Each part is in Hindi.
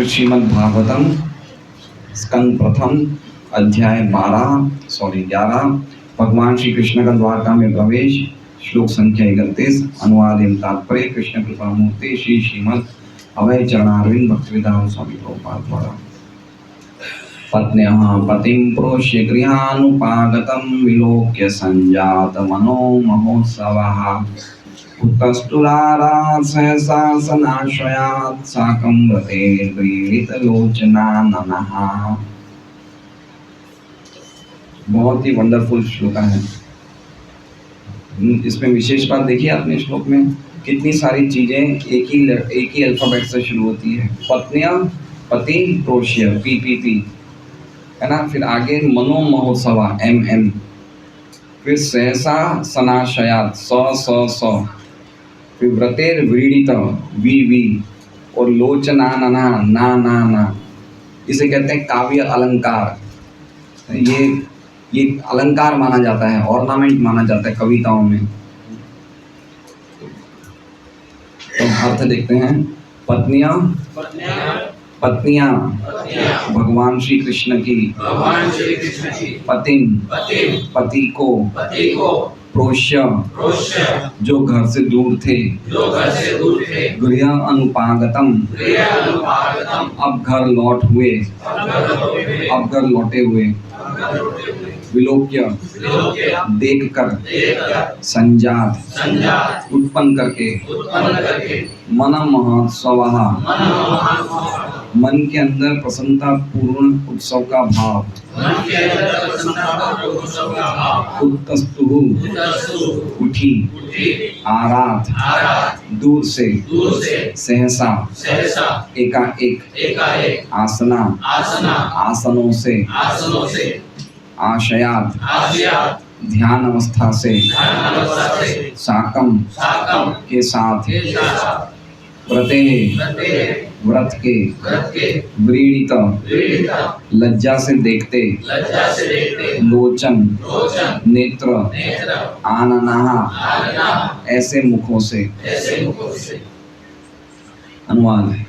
श्रीमद्भागवतम स्कंद प्रथम अध्याय 11 भगवान श्री कृष्ण का द्वारका में प्रवेश। श्लोक संख्या 31। अनुवाद एवं तात्पर्य कृष्ण कृपा मूर्ति श्री श्रीमद् अभय चरणारविंद भक्तिवेदांत स्वामी प्रभुपाद द्वारा। पत्न्यः पतिं प्रोष्य गृहानुपागतं विलोक्य संजात मनो महोत्सवः उत्तस्तुरारात् सहसा सनाश्रयात् साकं व्रतेर्व्रीडितलोचनाननः। बहुत ही वंडरफुल श्लोक है। इसमें विशेष बात देखिए आपने श्लोक में कितनी सारी चीजें एक ही अल्फाबेट से शुरू होती है। पत्नियां पति प्रोष्य पी है ना, फिर आगे मनो महोत्सवा एम, फिर सहसा सनाशयात स, फिर व्रतेर व्रीडित वी और लोचनानना ना। इसे कहते हैं काव्य अलंकार। ये अलंकार माना जाता है, ऑर्नामेंट माना जाता है कविताओं में। तो अर्थ देखते हैं। पत्नियां भगवान श्री कृष्ण की पति को प्रोष्य जो घर से दूर थे गृह अनुपागतम अब घर लौटे हुए विलोक्य देखकर संजात उत्पन्न करके मन महोत्सवः मन के अंदर प्रसन्नता पूर्ण उत्सव का भाव। उत्तस्तुः उठी आरात दूर से सहसा एकाएक आसनों से आशयात ध्यान अवस्था से साकम के साथ व्रत के व्रीडित लज्जा से देखते लोचन नेत्र आनना ऐसे मुखों से। अनुवाद है।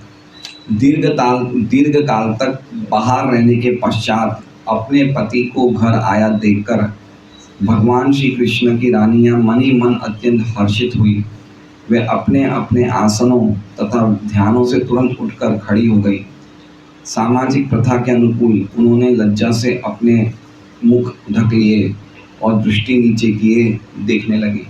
दीर्घ काल तक बाहर रहने के पश्चात अपने पति को घर आया देखकर भगवान श्री कृष्ण की रानियां मन ही मन अत्यंत हर्षित हुई। वे अपने अपने आसनों तथा ध्यानों से तुरंत उठकर खड़ी हो गई। सामाजिक प्रथा के अनुकूल उन्होंने लज्जा से अपने मुख ढक लिए और दृष्टि नीचे किए देखने लगी।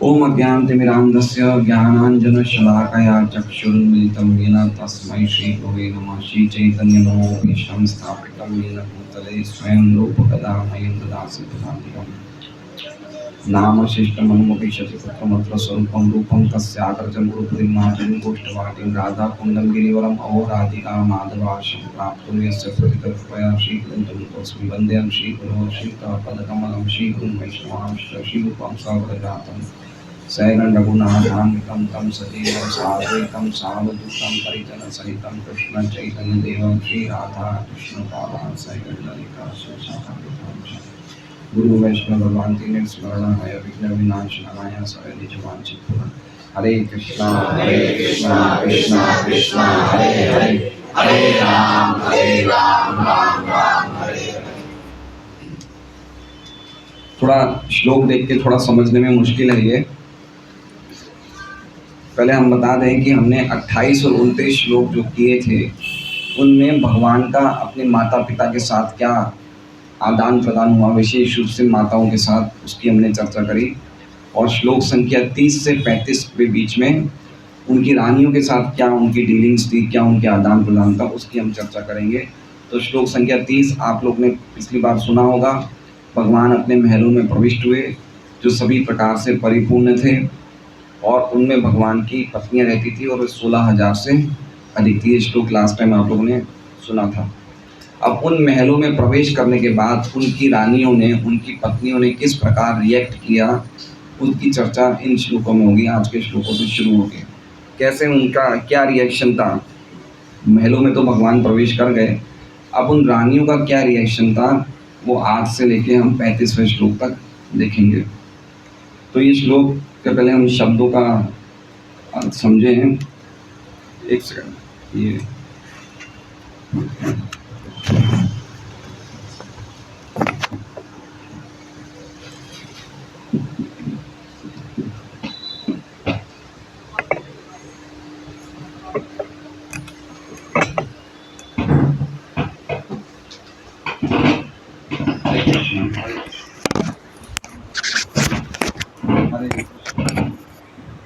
ओम अज्ञानतिमिरान्धस्य ज्ञानाञ्जनशलाकया चक्षुरुन्मिलितं येन तस्मै श्रीगुरवे नमः। श्रीचैतन्यमनोभीष्टं स्थापितं येन भूतले स्वयं रूपकदा मह्यं ददासि पदान्तिकम्। नाम शिष्टमनुमपीशति पुत्रमत्र स्वरूपं रूपं तस्याग्रजं गुरुपरिमार्जनं गोष्ठवाटिं राधाकुण्डं गिरिवरम् अहोराधिका माधवाश्रमं प्राप्तुं यस्य प्रतिकृपया श्रीगुरुं तस्मै वन्देऽहं श्रीगुरोः श्रीपदकमलं श्रीगुरुं वैष्णवांश्च श्रीरूपं सगजातं सैनं रघुनाथान्वितं तं सजीवं साद्वैतं सावधूतं परिजनसहितं कृष्णचैतन्यदेवं श्रीराधा कृष्णपादान् सैकण्डलिका शिवशाखां गुरु वैष्णव भगवान तीन स्मरण है विघ्न विनाशनाय सर्व निजवांछित पूर्ण। हरे कृष्णा कृष्णा कृष्णा हरे हरे हरे राम राम राम हरे हरे। थोड़ा श्लोक देख के थोड़ा समझने में मुश्किल है ये। पहले हम बता दें कि हमने 28 और 29 श्लोक जो किए थे उनमें भगवान का अपने माता पिता के साथ क्या आदान प्रदान हुआ, विशेष रूप से माताओं के साथ, उसकी हमने चर्चा करी। और श्लोक संख्या 30 से 35 के बीच में उनकी रानियों के साथ क्या उनकी डीलिंग्स थी, क्या उनके आदान प्रदान था, उसकी हम चर्चा करेंगे। तो श्लोक संख्या 30 आप लोग ने पिछली बार सुना होगा। भगवान अपने महलों में प्रविष्ट हुए जो सभी प्रकार से परिपूर्ण थे और उनमें भगवान की पत्नियां रहती थी और 16,000 से अधिक थी। ये श्लोक लास्ट टाइम आप लोगों ने सुना था। अब उन महलों में प्रवेश करने के बाद उनकी रानियों ने, उनकी पत्नियों ने किस प्रकार रिएक्ट किया, उसकी चर्चा इन श्लोकों में होगी। आज के श्लोकों से शुरू होगी। कैसे उनका क्या रिएक्शन था। महलों में तो भगवान प्रवेश कर गए, अब उन रानियों का क्या रिएक्शन था वो आज से लेके हम 35वें श्लोक तक देखेंगे। तो ये श्लोक के पहले हम शब्दों का अर्थ समझें। एक सेकंड। ये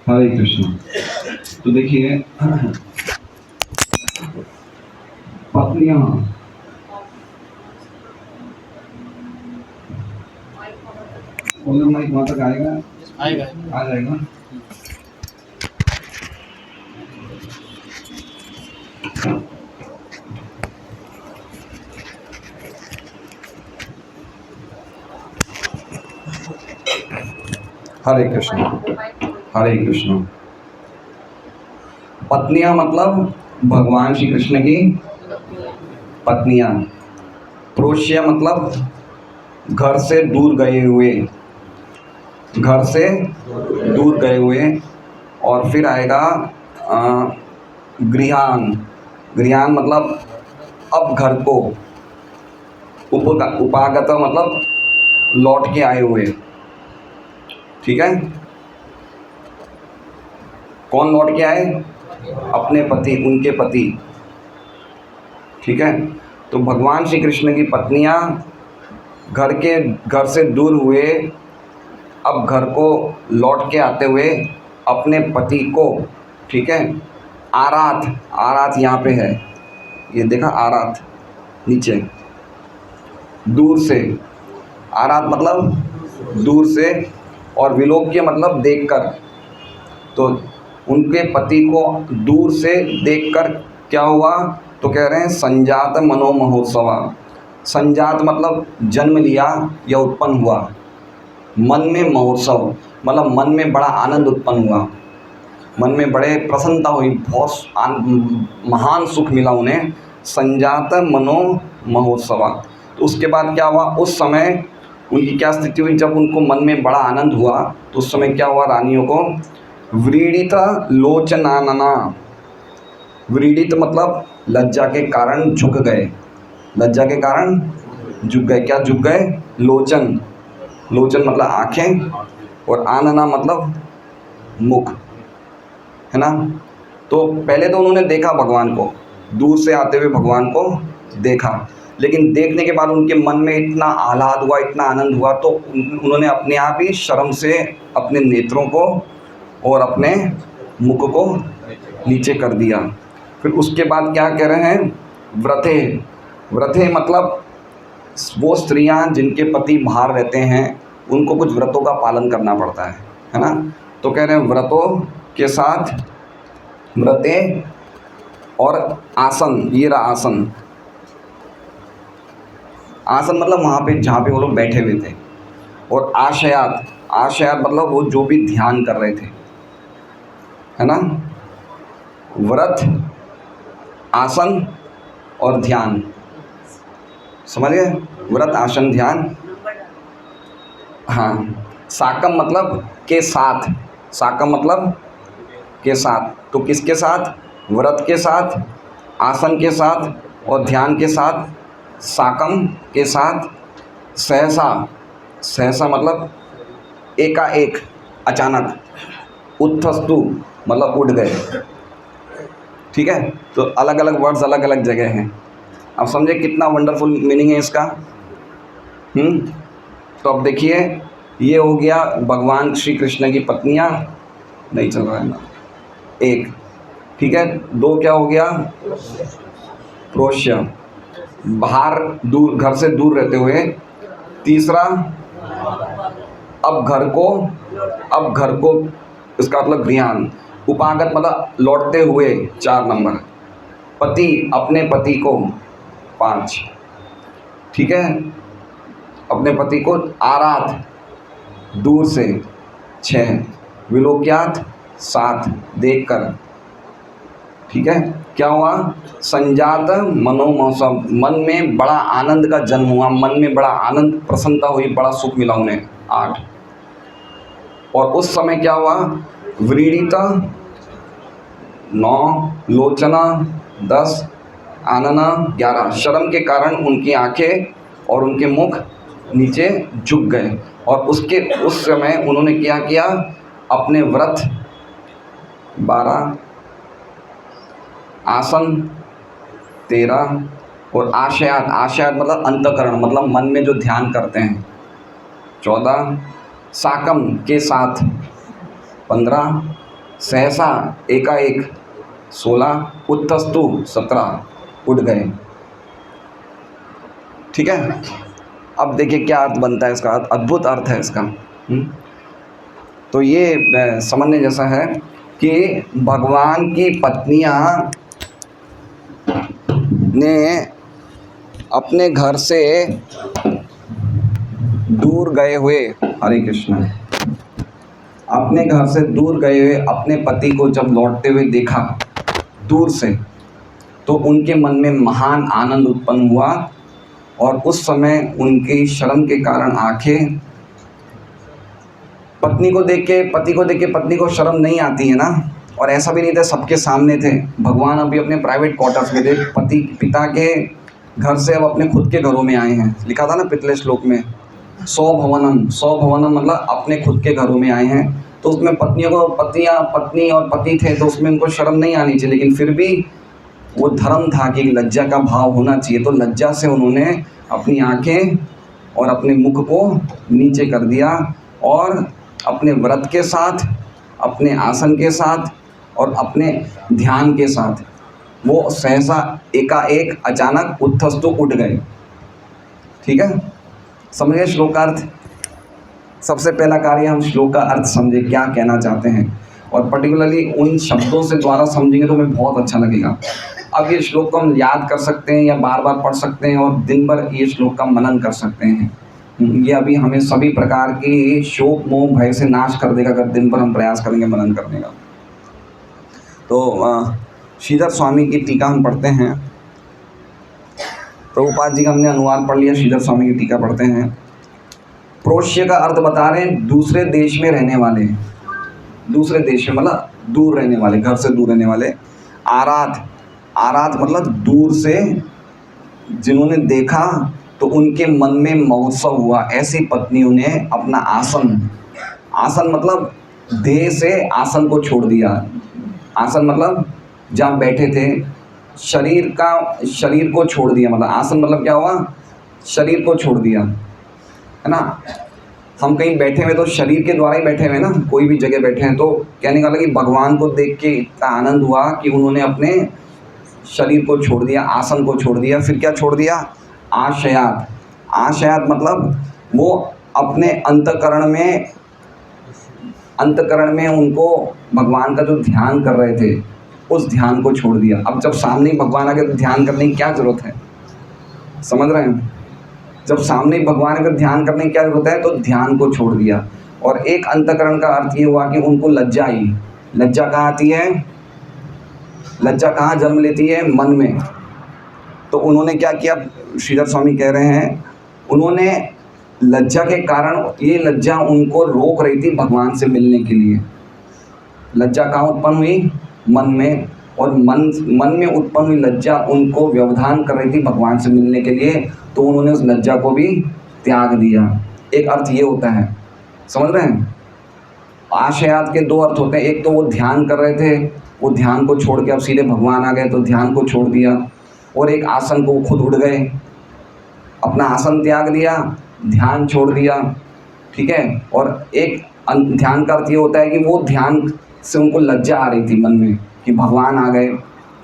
हरे कृष्ण। तो देखिए पत्नियां, माइक वहां तक आएगा, आ जाएगा। हरे कृष्ण, हरे कृष्ण। पत्नियां मतलब भगवान श्री कृष्ण की पत्नियां। प्रोष्य मतलब घर से दूर गए हुए, घर से दूर गए हुए। और फिर आएगा गृहान। गृहान मतलब अब घर को। उपागत मतलब लौट के आए हुए। ठीक है, कौन लौट के आए? अपने पति, उनके पति। ठीक है, तो भगवान श्री कृष्ण की पत्नियां घर से दूर हुए, अब घर को लौट के आते हुए अपने पति को, ठीक है, आरात, आरात यहाँ पे है, ये देखा आरात नीचे, दूर से। आरात मतलब दूर से, और विलोक्य मतलब देखकर। तो उनके पति को दूर से देखकर क्या हुआ? तो कह रहे हैं संजात मनोमहोत्सवा। संजात मतलब जन्म लिया या उत्पन्न हुआ। मन में महोत्सव मतलब मन में बड़ा आनंद उत्पन्न हुआ, मन में बड़े प्रसन्नता हुई, बहुत महान सुख मिला उन्हें। संजात मनो महोत्सवा। तो उसके बाद क्या हुआ? उस समय उनकी क्या स्थिति हुई? जब उनको मन में बड़ा आनंद हुआ तो उस समय क्या हुआ? रानियों को व्रीडित लोचनानना। व्रीडित मतलब लज्जा के कारण झुक गए, लज्जा के कारण झुक गए। क्या झुक गए? लोचन, लोचन मतलब आँखें, और आनना मतलब मुख, है ना। तो पहले तो उन्होंने देखा भगवान को, दूर से आते हुए भगवान को देखा, लेकिन देखने के बाद उनके मन में इतना आह्लाद हुआ, इतना आनंद हुआ, तो उन्होंने अपने आप ही शर्म से अपने नेत्रों को और अपने मुख को नीचे कर दिया। फिर उसके बाद क्या कह रहे हैं? व्रते। व्रते मतलब वो स्त्रियां जिनके पति बाहर रहते हैं, उनको कुछ व्रतों का पालन करना पड़ता है ना। तो कह रहे हैं व्रतों के साथ, व्रते और आसन, ये रहा आसन। आसन मतलब वहाँ पे जहाँ पे वो लोग बैठे हुए थे। और आशयात, आशयात मतलब वो जो भी ध्यान कर रहे थे, है ना। व्रत, आसन और ध्यान, समझ गए? व्रत, आसन, ध्यान। हाँ, साकम मतलब के साथ, साकम मतलब के साथ। तो किसके साथ? व्रत के साथ, आसन के साथ और ध्यान के साथ, साकम के साथ। सहसा, सहसा मतलब एकाएक, अचानक। उत्थस्तु मतलब उठ गए। ठीक है, तो अलग अलग वर्ड्स अलग अलग जगह हैं। अब समझे कितना वंडरफुल मीनिंग है इसका। तो अब देखिए, ये हो गया भगवान श्री कृष्ण की पत्नियां। नहीं चल रहा है ना, एक। ठीक है, दो क्या हो गया? प्रोष्य, बाहर दूर, घर से दूर रहते हुए। तीसरा, अब घर को, इसका मतलब गृहान। उपागत मतलब लौटते हुए, 4 नंबर। पति, अपने पति को, 5। ठीक है, अपने पति को आरात, दूर से, 6। विलोक्यात, 7, देखकर। ठीक है, क्या हुआ? संजात मनोमहोत्सव, मन में बड़ा आनंद का जन्म हुआ, मन में बड़ा आनंद, प्रसन्नता हुई, बड़ा सुख मिला उन्हें, 8। और उस समय क्या हुआ? व्रीडिता, 9। लोचना, 10 आनना 11 शर्म के कारण उनकी आंखें और उनके मुख नीचे झुक गए और उस समय उन्होंने क्या किया, अपने व्रत 12 आसन 13 और आशयात मतलब अंतःकरण मतलब मन में जो ध्यान करते हैं 14 साकम के साथ 15 सहसा एकाएक 16 उत्तस्तु 17 उठ गए। ठीक है, अब देखिए क्या अर्थ बनता है इसका, अद्भुत अर्थ है इसका। तो ये समझने जैसा है कि भगवान की पत्नियां ने अपने घर से दूर गए हुए, हरे कृष्ण, अपने घर से दूर गए हुए अपने पति को जब लौटते हुए देखा दूर से, तो उनके मन में महान आनंद उत्पन्न हुआ और उस समय उनकी शर्म के कारण आंखें, पत्नी को देख के पत्नी को शर्म नहीं आती है ना, और ऐसा भी नहीं था, सबके सामने थे। भगवान अभी अपने प्राइवेट क्वार्टर्स में थे, पिता के घर से अब अपने खुद के घरों में आए हैं। लिखा था ना पिछले श्लोक में, स्वभवनम मतलब अपने खुद के घरों में आए हैं। तो उसमें पत्नी और पति थे, तो उसमें उनको शर्म नहीं आनी चाहिए, लेकिन फिर भी वो धर्म था कि लज्जा का भाव होना चाहिए। तो लज्जा से उन्होंने अपनी आंखें और अपने मुख को नीचे कर दिया और अपने व्रत के साथ, अपने आसन के साथ और अपने ध्यान के साथ वो सहसा एकाएक अचानक उत्थस्तु उठ गए। ठीक है, समझिए श्लोकार्थ। सबसे पहला कार्य हम श्लोक का अर्थ समझे, क्या कहना चाहते हैं, और पर्टिकुलरली उन शब्दों से द्वारा समझेंगे तो हमें बहुत अच्छा लगेगा। अब ये श्लोक को हम याद कर सकते हैं या बार बार पढ़ सकते हैं और दिन भर ये श्लोक का मनन कर सकते हैं। ये अभी हमें सभी प्रकार की शोक मोह भय से नाश कर देगा अगर दिन भर हम प्रयास करेंगे मनन करने का। तो श्रीधर स्वामी की टीका हम पढ़ते हैं। प्रभुपाद जी का हमने अनुवाद पढ़ लिया, श्रीधर स्वामी की टीका पढ़ते हैं। प्रोष्य का अर्थ बता रहे हैं दूसरे देश में रहने वाले, दूसरे देश में मतलब दूर रहने वाले, घर से दूर रहने वाले। आराध मतलब दूर से जिन्होंने देखा तो उनके मन में महोत्सव हुआ, ऐसी पत्नियों ने अपना आसन मतलब देह से आसन को छोड़ दिया। आसन मतलब जहाँ बैठे थे, शरीर को छोड़ दिया, मतलब आसन मतलब क्या हुआ, शरीर को छोड़ दिया, है ना। हम कहीं बैठे हुए तो शरीर के द्वारा ही बैठे हुए ना, कोई भी जगह बैठे हैं, तो कहने का मतलब कि भगवान को देख के इतना आनंद हुआ कि उन्होंने अपने शरीर को छोड़ दिया, आसन को छोड़ दिया। फिर क्या छोड़ दिया, आशयात मतलब वो अपने अंतकरण में उनको भगवान का जो ध्यान कर रहे थे उस ध्यान को छोड़ दिया। अब जब सामने ही भगवान आके तो ध्यान करने की क्या ज़रूरत है, समझ रहे हैं। जब सामने ही भगवान आके ध्यान करने की क्या ज़रूरत है, तो ध्यान को छोड़ दिया। और एक अंतकरण का अर्थ ये हुआ कि उनको लज्जा आई। लज्जा कहाँ आती है, लज्जा कहाँ जन्म लेती है, मन में। तो उन्होंने क्या किया, श्रीधर स्वामी कह रहे हैं, उन्होंने लज्जा के कारण, ये लज्जा उनको रोक रही थी भगवान से मिलने के लिए। लज्जा कहाँ उत्पन्न हुई, मन में, और मन में उत्पन्न हुई लज्जा उनको व्यवधान कर रही थी भगवान से मिलने के लिए। तो उन्होंने उस लज्जा को भी त्याग दिया। एक अर्थ ये होता है, समझ रहे हैं। आशयात के दो अर्थ होते हैं, एक तो वो ध्यान कर रहे थे, वो ध्यान को छोड़ के अब सीधे भगवान आ गए तो ध्यान को छोड़ दिया। और एक आसन को खुद उड़ गए, अपना आसन त्याग दिया, ध्यान छोड़ दिया। ठीक है, और एक ध्यान का अर्थ ये होता है कि वो ध्यान से उनको लज्जा आ रही थी मन में कि भगवान आ गए,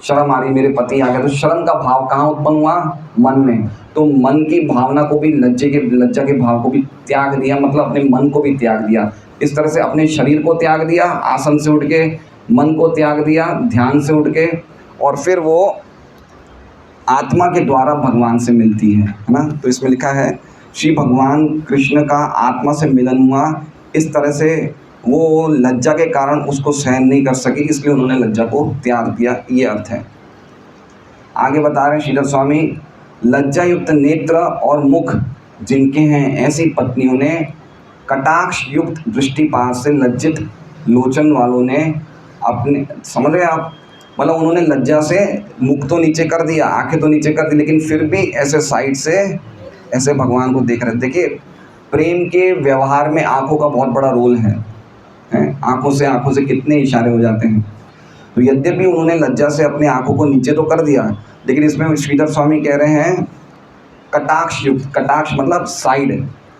शर्म आ रही, मेरे पति आ गए। तो शर्म का भाव कहाँ उत्पन्न हुआ, मन में। तो मन की भावना को भी, लज्जा के भाव को भी त्याग दिया, मतलब अपने मन को भी त्याग दिया। इस तरह से अपने शरीर को त्याग दिया आसन से उठ के, मन को त्याग दिया ध्यान से उठ के, और फिर वो आत्मा के द्वारा भगवान से मिलती है ना। तो इसमें लिखा है श्री भगवान कृष्ण का आत्मा से मिलन हुआ। इस तरह से वो लज्जा के कारण उसको सहन नहीं कर सकी, इसलिए उन्होंने लज्जा को त्याग दिया, ये अर्थ है। आगे बता रहे हैं श्रीधर स्वामी, लज्जा युक्त नेत्र और मुख जिनके हैं, ऐसी पत्नियों ने कटाक्ष युक्त दृष्टिपात से लज्जित लोचन वालों ने अपने, समझ रहे आप, मतलब उन्होंने लज्जा से मुख तो नीचे कर दिया, आंखें तो नीचे कर दी, लेकिन फिर भी ऐसे साइड से ऐसे भगवान को देख रहे थे। देखिए प्रेम के व्यवहार में आंखों का बहुत बड़ा रोल है, हैं? आंखों से कितने इशारे हो जाते हैं। तो यद्यपि उन्होंने लज्जा से अपने आंखों को नीचे तो कर दिया, लेकिन इसमें श्रीधर स्वामी कह रहे हैं कटाक्ष युक्त, कटाक्ष मतलब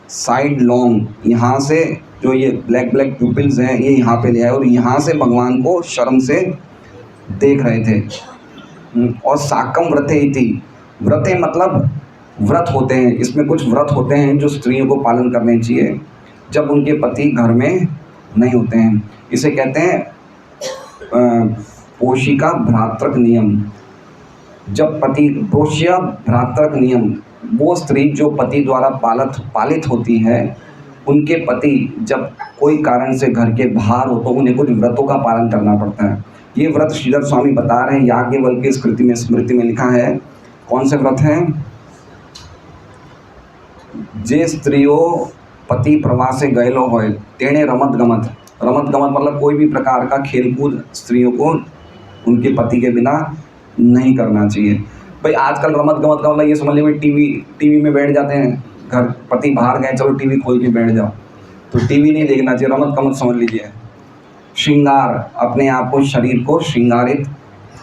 साइड लॉन्ग, यहाँ से जो ये ब्लैक ब्लैक प्यूपिल्स हैं ये यहाँ पे ले आए और यहाँ से भगवान को शर्म से देख रहे थे। और साकम व्रते इति, व्रते मतलब व्रत होते हैं, इसमें कुछ व्रत होते हैं जो स्त्रियों को पालन करने चाहिए जब उनके पति घर में नहीं होते हैं। इसे कहते हैं पोषिका भ्रातृक नियम। जब पति, पोष्य भ्रातृक नियम, वो स्त्री जो पति द्वारा पालित होती है, उनके पति जब कोई कारण से घर के बाहर हो तो उन्हें कुछ व्रतों का पालन करना पड़ता है। ये व्रत श्रीधर स्वामी बता रहे हैं, याज्ञवल्क्य की स्मृति में लिखा है। कौन से व्रत हैं? जे स्त्रियों पति प्रवासे गएलो होए तेणे रमत गमत मतलब कोई भी प्रकार का खेलकूद स्त्रियों को उनके पति के बिना नहीं करना चाहिए। भाई आजकल रमत गमत का मतलब ये समझ लीजिए टीवी में बैठ जाते हैं, घर पति बाहर गए, चलो टीवी खोल के बैठ जाओ, तो टीवी नहीं देखना चाहिए, रमत गमत समझ लीजिए। श्रृंगार, अपने आप को, शरीर को श्रृंगारित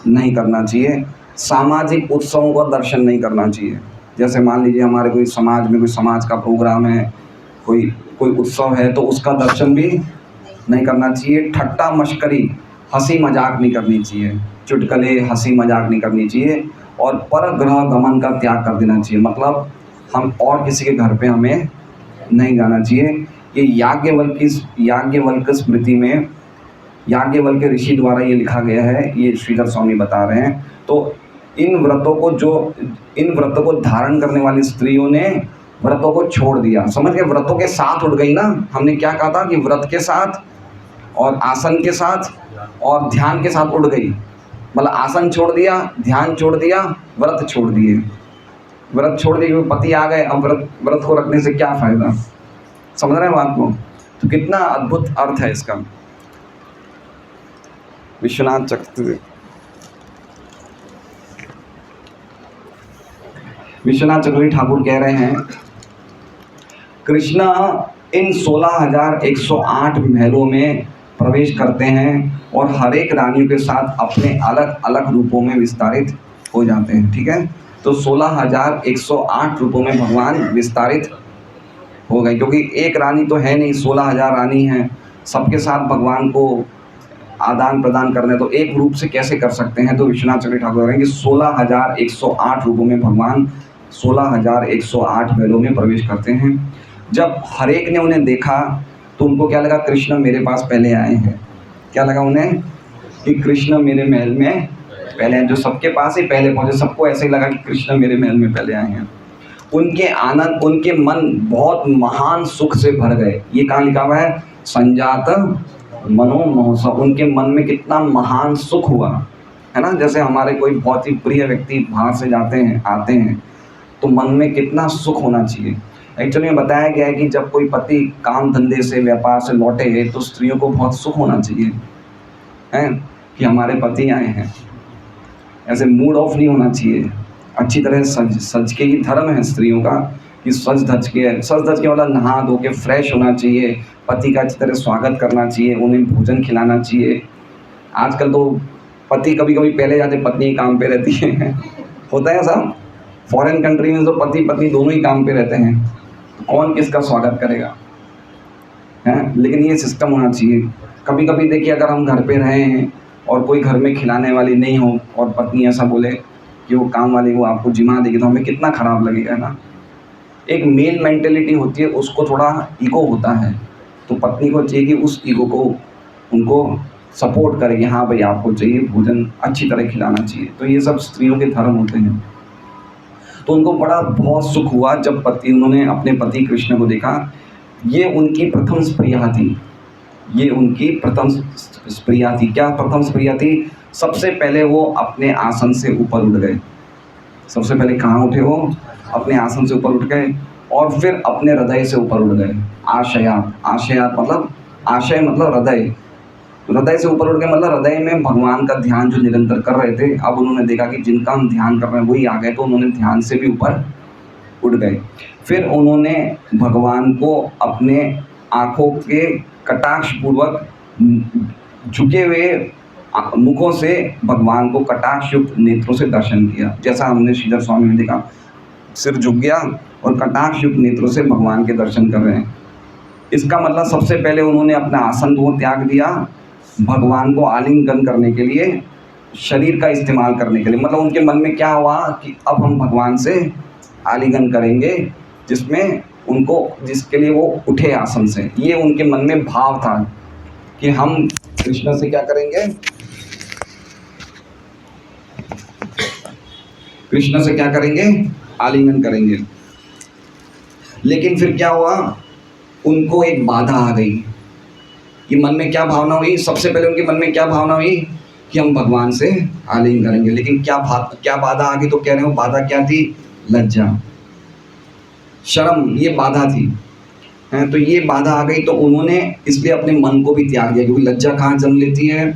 नहीं करना चाहिए। सामाजिक उत्सवों का दर्शन नहीं करना चाहिए। जैसे मान लीजिए हमारे कोई समाज में कोई समाज का प्रोग्राम है, कोई उत्सव है, तो उसका दर्शन भी नहीं करना चाहिए। ठट्टा मश्करी, हंसी मजाक नहीं करनी चाहिए, चुटकुले हंसी मजाक नहीं करनी चाहिए। और परग्रह गमन का त्याग कर देना चाहिए, मतलब हम और किसी के घर पे हमें नहीं जाना चाहिए। ये याज्ञवल्क्य स्मृति में याज्ञवल्क्य ऋषि द्वारा ये लिखा गया है, ये श्रीधर स्वामी बता रहे हैं। तो इन व्रतों को धारण करने वाली स्त्रियों ने व्रतों को छोड़ दिया, समझ गए? व्रतों के साथ उठ गई ना। हमने क्या कहा था कि व्रत के साथ और आसन के साथ और ध्यान के साथ उठ गई, मतलब आसन छोड़ दिया, ध्यान छोड़ दिया, व्रत छोड़ दिए। व्रत छोड़ दिए क्योंकि पति आ गए, अब व्रत को रखने से क्या फ़ायदा? समझ रहे हैं बात को? तो कितना अद्भुत अर्थ है इसका। विश्वनाथ चक्रवर्ती ठाकुर कह रहे हैं, कृष्णा इन 16,108 महलों में प्रवेश करते हैं और हर एक रानियों के साथ अपने अलग अलग रूपों में विस्तारित हो जाते हैं। ठीक है, तो 16,108 रूपों में भगवान विस्तारित हो गए, क्योंकि एक रानी तो है नहीं, 16,000 रानी हैं, सबके साथ भगवान को आदान प्रदान करने, तो एक रूप से कैसे कर सकते हैं? तो विश्वनाथ चक्रवर्ती ठाकुर कह रहे हैं कि 16,108 रूपों में भगवान 16,108 महलों में प्रवेश करते हैं। जब हर एक ने उन्हें देखा तो उनको क्या लगा? कृष्ण मेरे पास पहले आए हैं। क्या लगा उन्हें? कि कृष्ण मेरे महल में पहले हैं। जो सबके पास ही पहले पहुँचे, सबको ऐसे ही लगा कि कृष्ण मेरे महल में पहले आए हैं। उनके मन बहुत महान सुख से भर गए। ये कहाँ लिखा हुआ है? संजात मनोमोहसव। उनके मन में कितना महान सुख हुआ है ना। जैसे हमारे कोई बहुत ही प्रिय व्यक्ति बाहर से जाते हैं, आते हैं, तो मन में कितना सुख होना चाहिए। एक्चुअली में बताया गया है कि जब कोई पति काम धंधे से, व्यापार से लौटे तो स्त्रियों को बहुत सुख होना चाहिए, हैं कि हमारे पति आए हैं। ऐसे मूड ऑफ नहीं होना चाहिए, अच्छी तरह सज के ही धर्म है स्त्रियों का कि सज धज के मतलब नहा धो के फ्रेश होना चाहिए, पति का अच्छी तरह स्वागत करना चाहिए, उन्हें भोजन खिलाना चाहिए। आजकल तो पति कभी कभी पहले जाते, पत्नी काम पे रहती है होता है सब। फॉरेन कंट्री में तो पति पत्नी दोनों ही काम पे रहते हैं, तो कौन किसका स्वागत करेगा, हैं? लेकिन ये सिस्टम होना चाहिए। कभी कभी देखिए, अगर हम घर पे रहे हैं और कोई घर में खिलाने वाली नहीं हो और पत्नी ऐसा बोले कि वो काम वाली वो आपको जिमा देगी, तो हमें कितना ख़राब लगेगा ना। एक मेल मेंटेलिटी होती है, उसको थोड़ा ईगो होता है, तो पत्नी को चाहिए कि उस ईगो को उनको सपोर्ट करें कि हाँ भाई आपको चाहिए भोजन अच्छी तरह खिलाना चाहिए। तो ये सब स्त्रियों के धर्म होते हैं। तो उनको बड़ा बहुत सुख हुआ जब उन्होंने अपने पति कृष्ण को देखा। ये उनकी प्रथम स्प्रिया थी, ये उनकी प्रथम स्प्रिया थी। क्या प्रथम स्प्रिया थी? सबसे पहले वो अपने आसन से ऊपर उठ गए। सबसे पहले कहाँ उठे वो? अपने आसन से ऊपर उठ गए और फिर अपने हृदय से ऊपर उठ गए। आशयात मतलब हृदय, हृदय से ऊपर उठ गए मतलब हृदय में भगवान का ध्यान जो निरंतर कर रहे थे, अब उन्होंने देखा कि जिनका हम ध्यान कर रहे हैं वही आ गए, तो उन्होंने ध्यान से भी ऊपर उठ गए। फिर उन्होंने भगवान को अपने आँखों के कटाक्ष पूर्वक झुके हुए मुखों से भगवान को कटाक्ष युक्त नेत्रों से दर्शन किया। जैसा हमने श्रीधर स्वामी में देखा, सिर झुक गया और कटाक्ष युक्त नेत्रों से भगवान के दर्शन कर रहे हैं। इसका मतलब सबसे पहले उन्होंने अपना आसन को त्याग दिया भगवान को आलिंगन करने के लिए, शरीर का इस्तेमाल करने के लिए। मतलब उनके मन में क्या हुआ कि अब हम भगवान से आलिंगन करेंगे, जिसके लिए वो उठे आसन से। ये उनके मन में भाव था कि हम कृष्ण से क्या करेंगे, कृष्ण से क्या करेंगे, आलिंगन करेंगे। लेकिन फिर क्या हुआ, उनको एक बाधा आ गई। ये मन में क्या भावना हुई, सबसे पहले उनके मन में क्या भावना हुई कि हम भगवान से आलिंगन करेंगे। लेकिन क्या बाधा आ गई, तो कह रहे हो बाधा क्या थी, लज्जा, शर्म, ये बाधा थी। तो ये बाधा आ गई, तो उन्होंने इसलिए अपने मन को भी त्याग दिया, क्योंकि लज्जा कहाँ जन्म लेती है,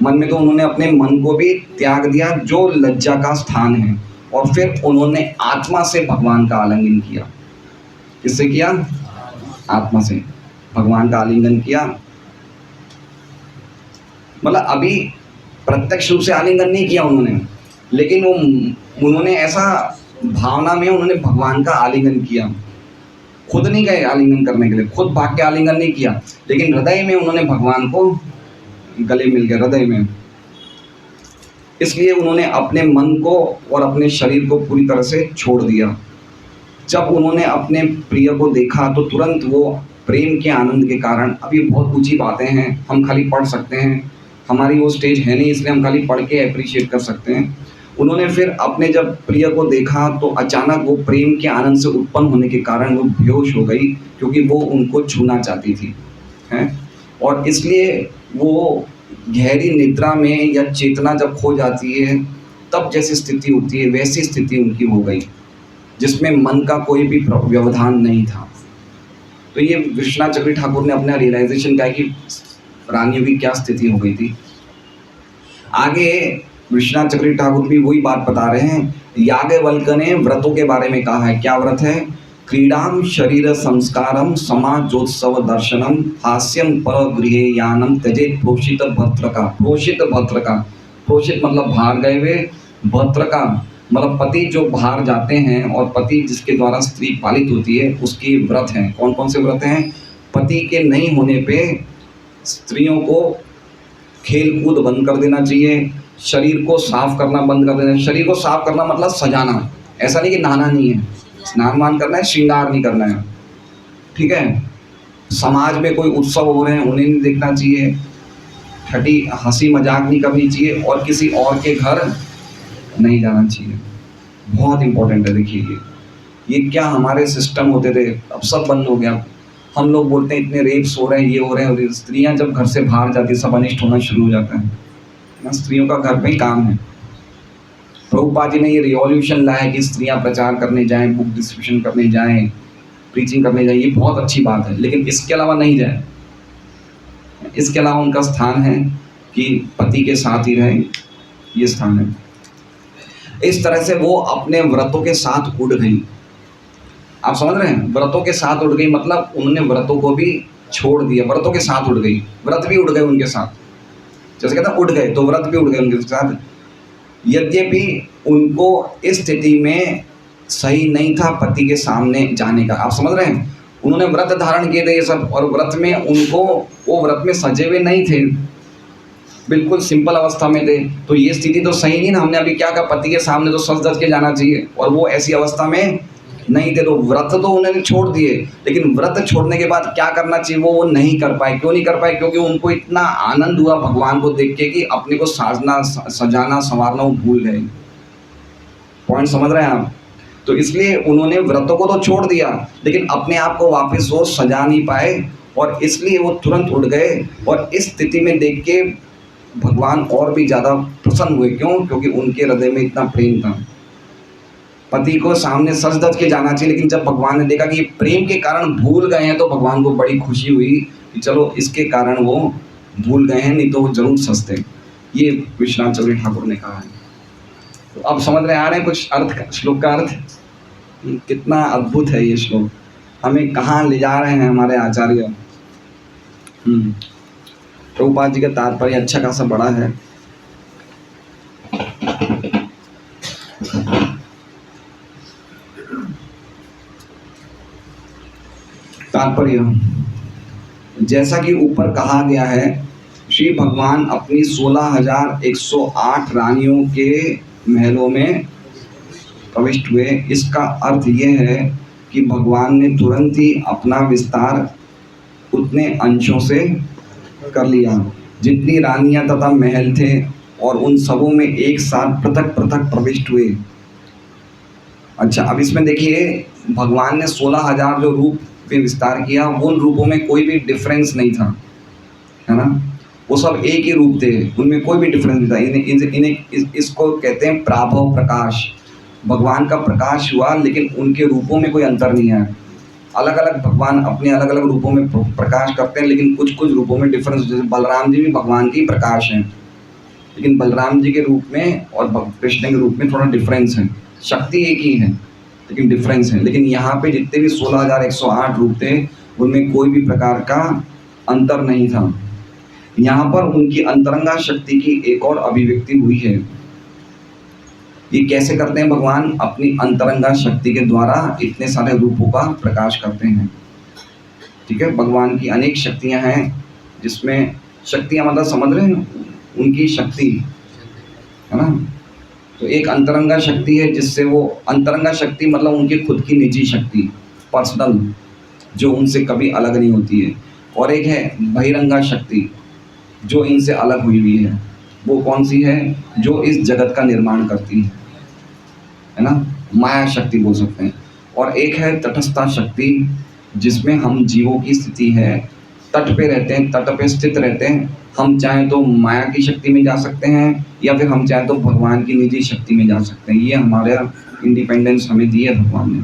मन में। तो उन्होंने अपने मन को भी त्याग दिया जो लज्जा का स्थान है, और फिर उन्होंने आत्मा से भगवान का आलिंगन किया। किससे किया, आत्मा से भगवान का आलिंगन किया। मतलब अभी प्रत्यक्ष रूप से आलिंगन नहीं किया उन्होंने, लेकिन उन्होंने ऐसा भावना में उन्होंने भगवान का आलिंगन किया। खुद नहीं गए आलिंगन करने के लिए, खुद भाग के आलिंगन नहीं किया, लेकिन हृदय में उन्होंने भगवान को गले मिल गए, हृदय में। इसलिए उन्होंने अपने मन को और अपने शरीर को पूरी तरह से छोड़ दिया। जब उन्होंने अपने प्रिय को देखा तो तुरंत वो प्रेम के आनंद के कारण, अब ये बहुत ऊंची बातें हैं, हम खाली पढ़ सकते हैं, हमारी वो स्टेज है नहीं, इसलिए हम खाली पढ़ के अप्रिशिएट कर सकते हैं। उन्होंने फिर अपने जब प्रिय को देखा तो अचानक वो प्रेम के आनंद से उत्पन्न होने के कारण वो बेहोश हो गई, क्योंकि वो उनको छूना चाहती थी, हैं। और इसलिए वो गहरी निद्रा में या चेतना जब खो जाती है, तब जैसी स्थिति होती है वैसी स्थिति उनकी हो गई, जिसमें मन का कोई भी व्यवधान नहीं था। तो ये विश्वनाथ चक्रवर्ती ठाकुर ने अपना रियलाइजेशन किया कि रानियों की क्या स्थिति हो गई थी। आगे विश्वनाथ चक्रवर्ती ठाकुर भी वही बात बता रहे हैं। याज्ञवल्क्य ने व्रतों के बारे में कहा है। क्या व्रत है, क्रीडाम शरीर संस्कारम समाजोत्सव दर्शनम हास्यम पर गृहे यानम त्यजेत प्रोषित भर्तृका। प्रोषित भर्तृका, प्रोषित मतलब बाहर गए हुए, भर्तृका मतलब पति जो बाहर जाते हैं, और पति जिसके द्वारा स्त्री पालित होती है उसकी व्रत हैं। कौन कौन से व्रत हैं, पति के नहीं होने पे स्त्रियों को खेल कूद बंद कर देना चाहिए, शरीर को साफ करना बंद कर देना। शरीर को साफ करना मतलब सजाना, ऐसा नहीं कि नहाना नहीं है, स्नान वान करना है, श्रृंगार नहीं करना है, ठीक है। समाज में कोई उत्सव हो रहे हैं उन्हें नहीं देखना चाहिए, ठटी हंसी मजाक नहीं करनी चाहिए, और किसी और के घर नहीं जाना चाहिए। बहुत इंपॉर्टेंट है। देखिए ये क्या हमारे सिस्टम होते थे, अब सब बंद हो गया। हम लोग बोलते हैं इतने रेप्स हो रहे हैं, ये हो रहे हैं, स्त्रियां जब घर से बाहर जाती है सब अनिष्ट होना शुरू हो जाता है ना। स्त्रियों का घर पे ही काम है। प्रभुपाद जी ने ये रिवॉल्यूशन लाया कि स्त्रियां प्रचार करने जाएं, बुक डिस्ट्रीब्यूशन करने जाएं, प्रीचिंग करने जाएं, ये बहुत अच्छी बात है, लेकिन इसके अलावा नहीं जाए। इसके अलावा उनका स्थान है कि पति के साथ ही रहें, ये स्थान है। इस तरह से वो अपने व्रतों के साथ उड़ गई। आप समझ रहे हैं, व्रतों के साथ उड़ गई मतलब उन्होंने व्रतों को भी छोड़ दिया, व्रतों के साथ उड़ गई, व्रत भी उड़ गए उनके साथ। जैसे कहते हैं उड़ गए, तो व्रत भी उड़ गए उनके साथ। यद्यपि उनको इस स्थिति में सही नहीं था पति के सामने जाने का। आप समझ रहे हैं, उन्होंने व्रत धारण किए थे ये सब, और व्रत में उनको, वो व्रत में सजे हुए नहीं थे, बिल्कुल सिंपल अवस्था में थे। तो ये स्थिति तो सही नहीं ना। हमने अभी क्या कहा, पति के सामने तो सज धज के जाना चाहिए, और वो ऐसी अवस्था में नहीं थे, तो व्रत तो उन्होंने छोड़ दिए। लेकिन व्रत छोड़ने के बाद क्या करना चाहिए वो नहीं कर पाए। क्यों नहीं कर पाए, क्योंकि उनको इतना आनंद हुआ भगवान को देख के कि अपने को साजना सजाना संवारना वो भूल गए। पॉइंट समझ रहे हैं आप। तो इसलिए उन्होंने व्रतों को तो छोड़ दिया, लेकिन अपने आप को वापस वो सजा नहीं पाए, और इसलिए वो तुरंत उड़ गए। और इस स्थिति में देख के भगवान और भी ज़्यादा प्रसन्न हुए। क्यों, क्योंकि उनके हृदय में इतना प्रेम था। पति को सामने सज धज के जाना चाहिए, लेकिन जब भगवान ने देखा कि प्रेम के कारण भूल गए हैं, तो भगवान को बड़ी खुशी हुई कि चलो इसके कारण वो भूल गए हैं, नहीं तो वो जरूर सस्ते। ये विश्वनाथ चौधरी ठाकुर ने कहा है। तो अब समझ रहे आ रहे हैं कुछ अर्थ, श्लोक का अर्थ कितना अद्भुत है ये श्लोक, हमें कहाँ ले जा रहे हैं हमारे आचार्य। प्रभुपाद जी का तात्पर्य अच्छा खासा बड़ा है। तात्पर्य, जैसा कि ऊपर कहा गया है, श्री भगवान अपनी 16,108 रानियों के महलों में प्रविष्ट हुए। इसका अर्थ ये है कि भगवान ने तुरंत ही अपना विस्तार उतने अंशों से कर लिया जितनी रानियां तथा महल थे, और उन सबों में एक साथ पृथक पृथक प्रविष्ट हुए। अच्छा, अब इसमें देखिए, भगवान ने 16,000 जो रूप पे विस्तार किया, उन रूपों में कोई भी डिफरेंस नहीं था, है ना। वो सब एक ही रूप थे, उनमें कोई भी डिफरेंस नहीं था। इसको कहते हैं प्राभव प्रकाश। भगवान का प्रकाश हुआ, लेकिन उनके रूपों में कोई अंतर नहीं है। अलग अलग भगवान अपने अलग अलग रूपों में प्रकाश करते हैं, लेकिन कुछ कुछ रूपों में डिफरेंस। जैसे बलराम जी भी भगवान के ही प्रकाश हैं, लेकिन बलराम जी के रूप में और कृष्ण के रूप में थोड़ा डिफरेंस है। शक्ति एक ही है, लेकिन डिफरेंस है। लेकिन यहाँ पे जितने भी 16,108 रूप थे, उनमें कोई भी प्रकार का अंतर नहीं था। यहाँ पर उनकी अंतरंगा शक्ति की एक और अभिव्यक्ति हुई है। ये कैसे करते हैं भगवान? अपनी अंतरंगा शक्ति के द्वारा इतने सारे रूपों का प्रकाश करते हैं। ठीक है, भगवान की अनेक शक्तियाँ हैं, जिसमें शक्तियाँ मतलब समझ रहे हैं, उनकी शक्ति है ना। तो एक अंतरंगा शक्ति है, जिससे वो अंतरंगा शक्ति मतलब उनकी खुद की निजी शक्ति, पर्सनल, जो उनसे कभी अलग नहीं होती है। और एक है बहिरंगा शक्ति, जो इनसे अलग हुई हुई है। वो कौन सी है? जो इस जगत का निर्माण करती है ना, माया शक्ति बोल सकते हैं। और एक है तटस्था शक्ति, जिसमें हम जीवों की स्थिति है, तट पे रहते हैं, तट पे स्थित रहते हैं। हम चाहें तो माया की शक्ति में जा सकते हैं, या फिर हम चाहें तो भगवान की निजी शक्ति में जा सकते हैं। ये हमारा इंडिपेंडेंस हमें दी है भगवान ने।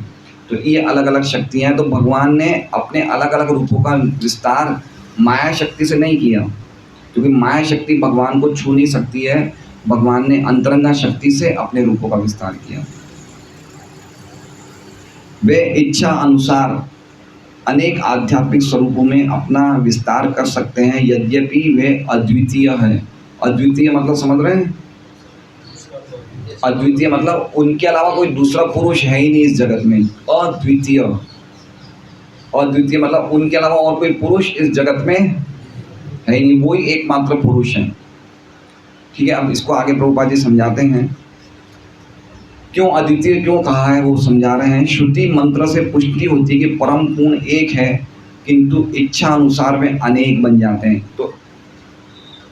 तो ये अलग अलग शक्तियाँ हैं। तो भगवान ने अपने अलग अलग रूपों का विस्तार माया शक्ति से नहीं किया, क्योंकि माया शक्ति भगवान को छू नहीं सकती है। भगवान ने अंतरंगा शक्ति से अपने रूपों का विस्तार किया। वे इच्छा अनुसार अनेक आध्यात्मिक स्वरूपों में अपना विस्तार कर सकते हैं, यद्यपि वे अद्वितीय है। अद्वितीय मतलब समझ रहे हैं? अद्वितीय मतलब उनके अलावा कोई दूसरा पुरुष है ही नहीं इस जगत में। अद्वितीय, अद्वितीय मतलब उनके अलावा और कोई पुरुष इस जगत में है ही नहीं, वही एकमात्र पुरुष है। ठीक है, अब इसको आगे प्रभुपाद जी समझाते हैं, क्यों अद्वितीय क्यों कहा है, वो समझा रहे हैं। श्रुति मंत्र से पुष्टि होती है कि परम पूर्ण एक है, किंतु इच्छा अनुसार वे अनेक बन जाते हैं। तो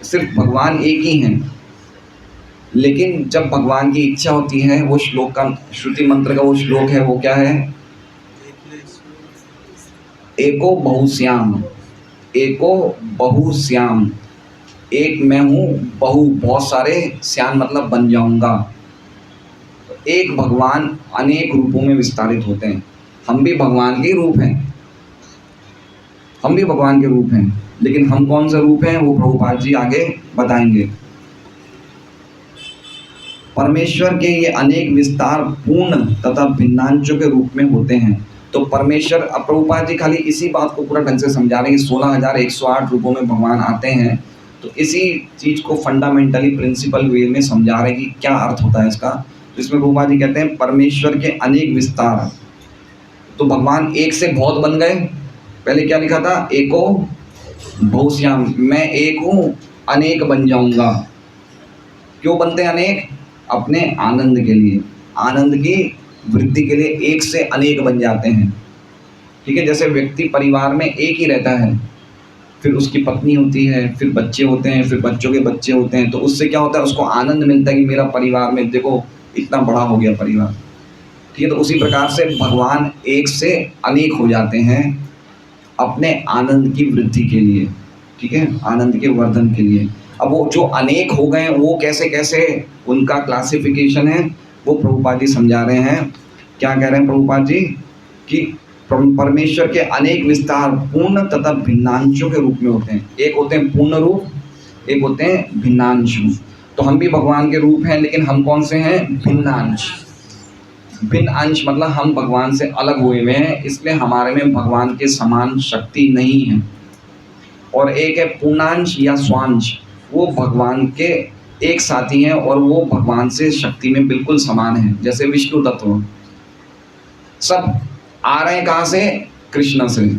सिर्फ भगवान एक ही हैं, लेकिन जब भगवान की इच्छा होती है, वो श्लोक का, श्रुति मंत्र का वो श्लोक है, वो क्या है? एको बहुश्याम, एको बहुश्याम, एक मैं हूँ, बहु बहुत सारे, श्याम मतलब बन जाऊंगा। एक भगवान अनेक रूपों में विस्तारित होते हैं। हम भी भगवान के रूप हैं, हम भी भगवान के रूप हैं, लेकिन हम कौन सा रूप हैं, वो प्रभुपाद जी आगे बताएंगे। परमेश्वर के ये अनेक विस्तार पूर्ण तथा भिन्नांशों के रूप में होते हैं। तो परमेश्वर, अब प्रभुपाद जी खाली इसी बात को पूरा ढंग से समझा रहे हैं कि 16,108 रूपों में भगवान आते हैं। तो इसी चीज़ को फंडामेंटली प्रिंसिपल वे में समझा रहे हैं कि क्या अर्थ होता है इसका। तो इसमें प्रभुपाद जी कहते हैं परमेश्वर के अनेक विस्तार। तो भगवान एक से बहुत बन गए। पहले क्या लिखा था? एको बहुश्याम, मैं एक हूँ, अनेक बन जाऊंगा। क्यों बनते हैं अनेक? अपने आनंद के लिए, आनंद की वृद्धि के लिए एक से अनेक बन जाते हैं। ठीक है, जैसे व्यक्ति परिवार में एक ही रहता है, फिर उसकी पत्नी होती है, फिर बच्चे होते हैं, फिर बच्चों के बच्चे होते हैं, तो उससे क्या होता है? उसको आनंद मिलता है कि मेरा परिवार में देखो इतना बड़ा हो गया परिवार। ठीक है, तो उसी प्रकार से भगवान एक से अनेक हो जाते हैं अपने आनंद की वृद्धि के लिए। ठीक है, आनंद के वर्धन के लिए। अब वो जो अनेक हो गए, वो कैसे कैसे उनका क्लासिफिकेशन है, वो प्रभुपाद जी समझा रहे हैं। क्या कह रहे हैं प्रभुपाद जी? कि परमेश्वर के अनेक विस्तार पूर्ण तथा भिन्नांशों के रूप में होते हैं। एक होते हैं पूर्ण रूप, एक होते हैं भिन्नांशु। तो हम भी भगवान के रूप हैं, लेकिन हम कौन से हैं? भिन्नांश। भिन्न अंश मतलब हम भगवान से अलग हुए हुए हैं, इसलिए हमारे में भगवान के समान शक्ति नहीं है। और एक है पूर्णांश या स्वांश, वो भगवान के एक साथी हैं और वो भगवान से शक्ति में बिल्कुल समान है। जैसे विष्णु तत्व सब आ रहे हैं कहाँ से? कृष्ण से।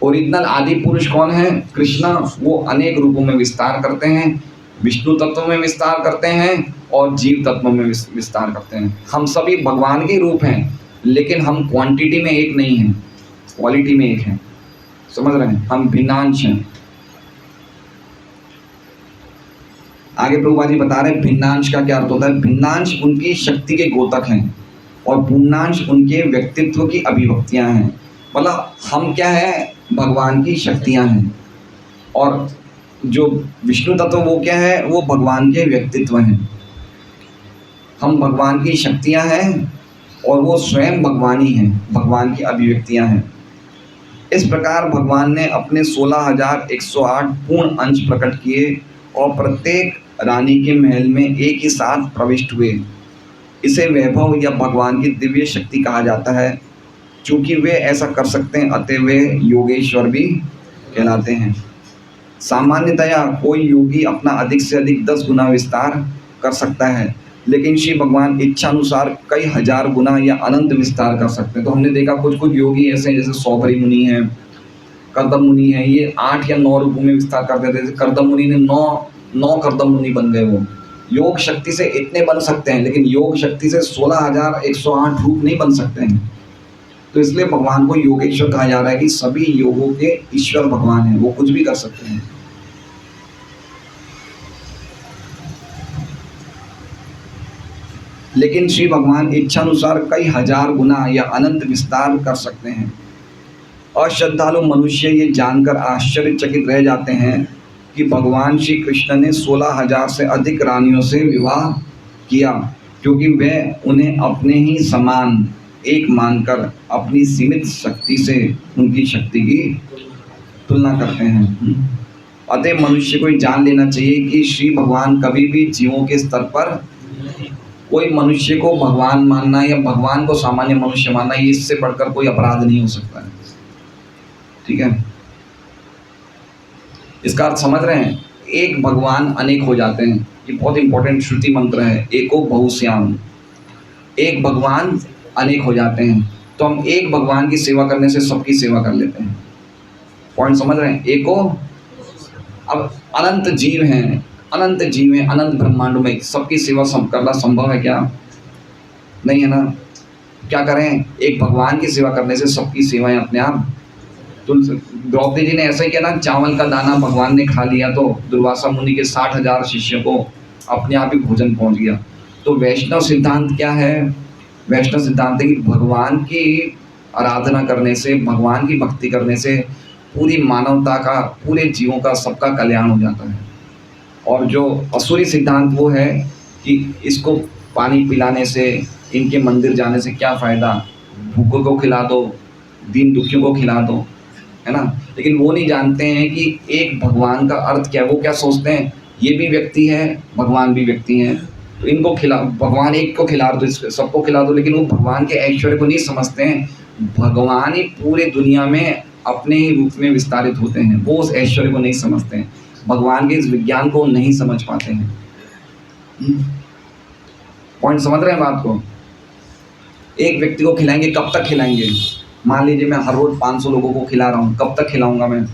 ओरिजिनल आदि पुरुष कौन है? कृष्ण। वो अनेक रूपों में विस्तार करते हैं, विष्णु तत्व में विस्तार करते हैं और जीव तत्व में विस्तार करते हैं। हम सभी भगवान के रूप हैं, लेकिन हम क्वांटिटी में एक नहीं हैं, क्वालिटी में एक हैं। समझ रहे हैं? हम भिन्नांश हैं। आगे प्रभुपाद जी बता रहे हैं भिन्नांश का क्या अर्थ होता है। भिन्नांश उनकी शक्ति के गोतक हैं और पूर्णांश उनके व्यक्तित्व की अभिव्यक्तियां हैं। मतलब हम क्या है? भगवान की शक्तियां हैं। और जो विष्णु तत्व वो क्या है? वो भगवान के व्यक्तित्व हैं। हम भगवान की शक्तियां हैं और वो स्वयं भगवान ही हैं, भगवान की अभिव्यक्तियां हैं। इस प्रकार भगवान ने अपने 16,108 पूर्ण अंश प्रकट किए और प्रत्येक रानी के महल में एक ही साथ प्रविष्ट हुए। इसे वैभव या भगवान की दिव्य शक्ति कहा जाता है। चूंकि वे ऐसा कर सकते हैं, अतः वे योगेश्वर भी कहलाते हैं। सामान्यतया कोई योगी अपना अधिक से अधिक 10 गुना विस्तार कर सकता है, लेकिन श्री भगवान इच्छा अनुसार कई हजार गुना या अनंत विस्तार कर सकते हैं। तो हमने देखा कुछ कुछ योगी ऐसे हैं, जैसे सौभरी मुनि हैं, कर्दम मुनि हैं, ये 8 या 9 रूपों में विस्तार कर देते हैं। कर्दम मुनि ने 9 कर्दम मुनि बन गए। वो योग शक्ति से इतने बन सकते हैं, लेकिन योग शक्ति से 16,108 रूप नहीं बन सकते हैं। तो इसलिए भगवान को योगेश्वर कहा जा रहा है कि सभी योगों के ईश्वर भगवान हैं, वो कुछ भी कर सकते हैं। लेकिन श्री भगवान इच्छा अनुसार कई हजार गुना या अनंत विस्तार कर सकते हैं। अश्रद्धालु मनुष्य ये जानकर आश्चर्यचकित रह जाते हैं कि भगवान श्री कृष्ण ने 16,000 से अधिक रानियों से विवाह किया, क्योंकि वह उन्हें अपने ही समान एक मानकर अपनी सीमित शक्ति से उनकी शक्ति की तुलना करते हैं। अतः मनुष्य को जान लेना चाहिए कि श्री भगवान कभी भी जीवों के स्तर पर, कोई मनुष्य को भगवान मानना या भगवान को सामान्य मनुष्य मानना, ये इससे बढ़कर कोई अपराध नहीं हो सकता है। ठीक है, इसका अर्थ समझ रहे हैं? एक भगवान अनेक हो जाते हैं, ये बहुत इंपॉर्टेंट श्रुति मंत्र है। एको बहुश्याम, एक भगवान अनेक हो जाते हैं। तो हम एक भगवान की सेवा करने से सबकी सेवा कर लेते हैं। पॉइंट समझ रहे हैं? एको, अब अनंत जीव हैं, अनंत जीव हैं, अनंत ब्रह्मांड में सबकी सेवा करना संभव है क्या? नहीं है ना। क्या करें? एक भगवान की सेवा करने से सबकी सेवाएं अपने आप। तो द्रौपदी जी ने ऐसा ही किया ना, चावल का दाना भगवान ने खा लिया तो दुर्वासा मुनि के 60,000 शिष्यों को अपने आप ही भोजन पहुंच गया। तो वैष्णव सिद्धांत क्या है? वैष्णव सिद्धांत है कि भगवान की आराधना करने से, भगवान की भक्ति करने से पूरी मानवता का, पूरे जीवों का, सबका कल्याण हो जाता है। और जो असुरी सिद्धांत वो है कि इसको पानी पिलाने से, इनके मंदिर जाने से क्या फ़ायदा, भूखों को खिला दो, दीन दुखियों को खिला दो, है ना। लेकिन वो नहीं जानते हैं कि एक भगवान का अर्थ क्या है। वो क्या सोचते हैं, ये भी व्यक्ति है, भगवान भी व्यक्ति हैं, तो इनको खिला, भगवान एक को खिला दो, सबको खिला दो। लेकिन वो भगवान के ऐश्वर्य को नहीं समझते हैं। भगवान ही पूरे दुनिया में अपने ही रूप में विस्तारित होते हैं, वो उस ऐश्वर्य को नहीं समझते हैं, भगवान के इस विज्ञान को नहीं समझ पाते हैं। पॉइंट समझ रहे हैं बात को? एक व्यक्ति को खिलाएंगे, कब तक खिलाएंगे? मान लीजिए मैं हर रोज 500 लोगों को खिला रहा हूँ, कब तक खिलाऊंगा मैं?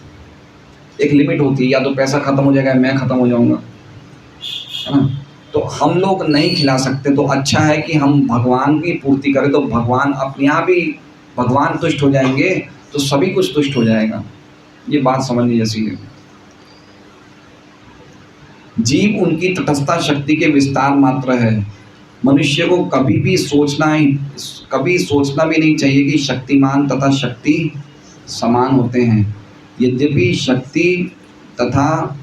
एक लिमिट होती है, या तो पैसा खत्म हो जाएगा, मैं खत्म हो जाऊंगा, है ना। तो हम लोग नहीं खिला सकते, तो अच्छा है कि हम भगवान की पूर्ति करें, तो भगवान अपने आप ही, भगवान तुष्ट हो जाएंगे तो सभी कुछ तुष्ट हो जाएगा। ये बात समझने जैसी है। जीव उनकी तटस्था शक्ति के विस्तार मात्र है। मनुष्य को कभी सोचना भी नहीं चाहिए कि शक्तिमान तथा शक्ति समान होते हैं। यद्यपि शक्ति तथा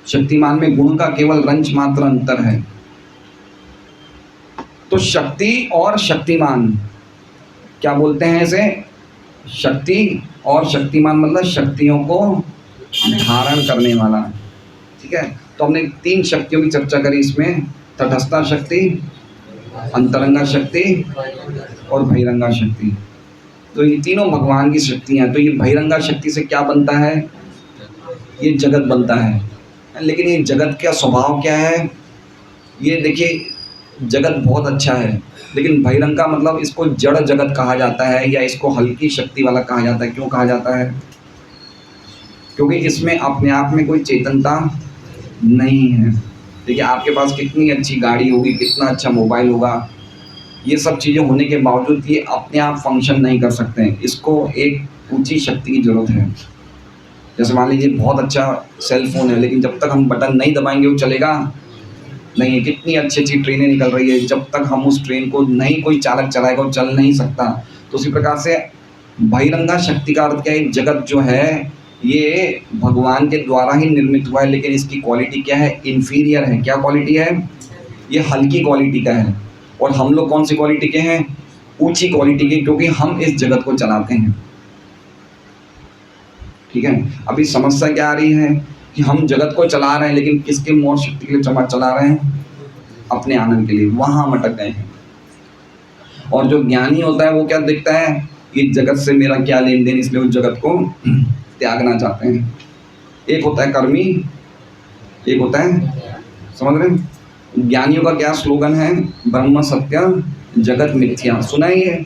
शक्तिमान में गुण का केवल रंच मात्र अंतर है। तो शक्ति और शक्तिमान क्या बोलते हैं इसे? शक्ति और शक्तिमान मतलब शक्तियों को धारण करने वाला, ठीक है। तो हमने 3 शक्तियों की चर्चा करी इसमें, तटस्था शक्ति, अंतरंगा शक्ति और बहिरंगा शक्ति। तो ये तीनों भगवान की शक्तियाँ। तो ये बहिरंगा शक्ति से क्या बनता है? ये जगत बनता है। लेकिन ये जगत का स्वभाव क्या है? ये देखिए, जगत बहुत अच्छा है, लेकिन बहिरंग का मतलब इसको जड़ जगत कहा जाता है या इसको हल्की शक्ति वाला कहा जाता है। क्यों कहा जाता है? क्योंकि इसमें अपने आप में कोई चेतनता नहीं है। देखिए, आपके पास कितनी अच्छी गाड़ी होगी, कितना अच्छा मोबाइल होगा, ये सब चीज़ें होने के बावजूद ये अपने आप फंक्शन नहीं कर सकते हैं। इसको एक ऊंची शक्ति की ज़रूरत है। जैसे मान लीजिए बहुत अच्छा सेल फ़ोन है, लेकिन जब तक हम बटन नहीं दबाएंगे वो चलेगा नहीं है। कितनी अच्छी अच्छी ट्रेनें निकल रही है, जब तक हम उस ट्रेन को नहीं कोई चालक चलाएगा वो चल नहीं सकता। तो उसी प्रकार से बहिरंगा शक्ति का अर्थ क्या है? जगत जो है ये भगवान के द्वारा ही निर्मित हुआ है, लेकिन इसकी क्वालिटी क्या है? इन्फीरियर है। क्या क्वालिटी है? ये हल्की क्वालिटी का है। और हम लोग कौन सी क्वालिटी के हैं? ऊंची क्वालिटी के, क्योंकि हम इस जगत को चलाते हैं। ठीक है। अभी समस्या क्या आ रही है कि हम जगत को चला रहे हैं, लेकिन किसके मोह शक्ति के लिए चला रहे हैं? अपने आनंद के लिए। वहां हम अटक गए हैं। और जो ज्ञानी होता है वो क्या देखता है? ये जगत से मेरा क्या लेन देन, इसलिए उस जगत को त्यागना चाहते हैं। एक होता है कर्मी, एक होता है, समझ रहे हैं? ज्ञानियों का क्या स्लोगन है? ब्रह्म सत्य जगत मिथ्या। सुना है ये?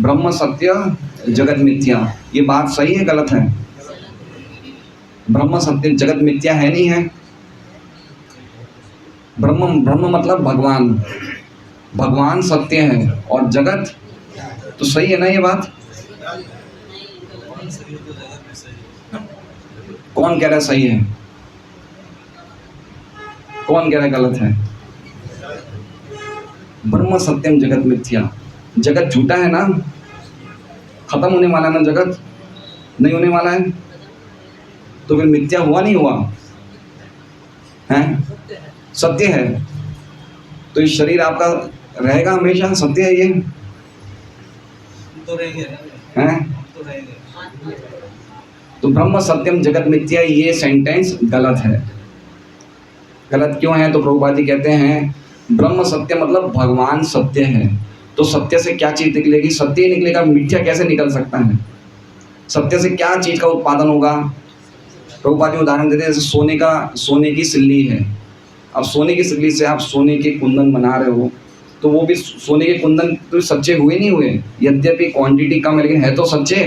ब्रह्म सत्य जगत मिथ्या। ये बात सही है गलत है? ब्रह्म सत्य जगत मिथ्या है नहीं है? ब्रह्म ब्रह्म मतलब भगवान, भगवान सत्य है और जगत तो सही है ना? ये बात कौन कह रहा है सही है, कौन कह रहा है गलत है? ब्रह्म सत्यम जगत मिथ्या। जगत झूठा है ना? खत्म होने वाला ना जगत? नहीं होने वाला है, तो फिर मिथ्या हुआ नहीं हुआ है? सत्य है। तो ये शरीर आपका रहेगा हमेशा, सत्य है ये तो रहेंगे हैं? तो रहेंगे। तो ब्रह्म सत्यम जगत मिथ्या ये सेंटेंस गलत है। गलत क्यों है? तो प्रभुपाद जी कहते हैं ब्रह्म सत्य मतलब भगवान सत्य है। तो सत्य से क्या चीज निकलेगी? सत्य ही निकलेगा, मिथ्या कैसे निकल सकता है? सत्य से क्या चीज का उत्पादन होगा? प्रभुपाद जी उदाहरण देते हैं, जैसे सोने की सिल्ली है। अब सोने की सिल्ली से आप सोने के कुंदन बना रहे हो, तो वो भी सोने के कुंदन तो सच्चे हुए नहीं हुए? यद्यपि क्वांटिटी कम है, लेकिन है तो सच्चे,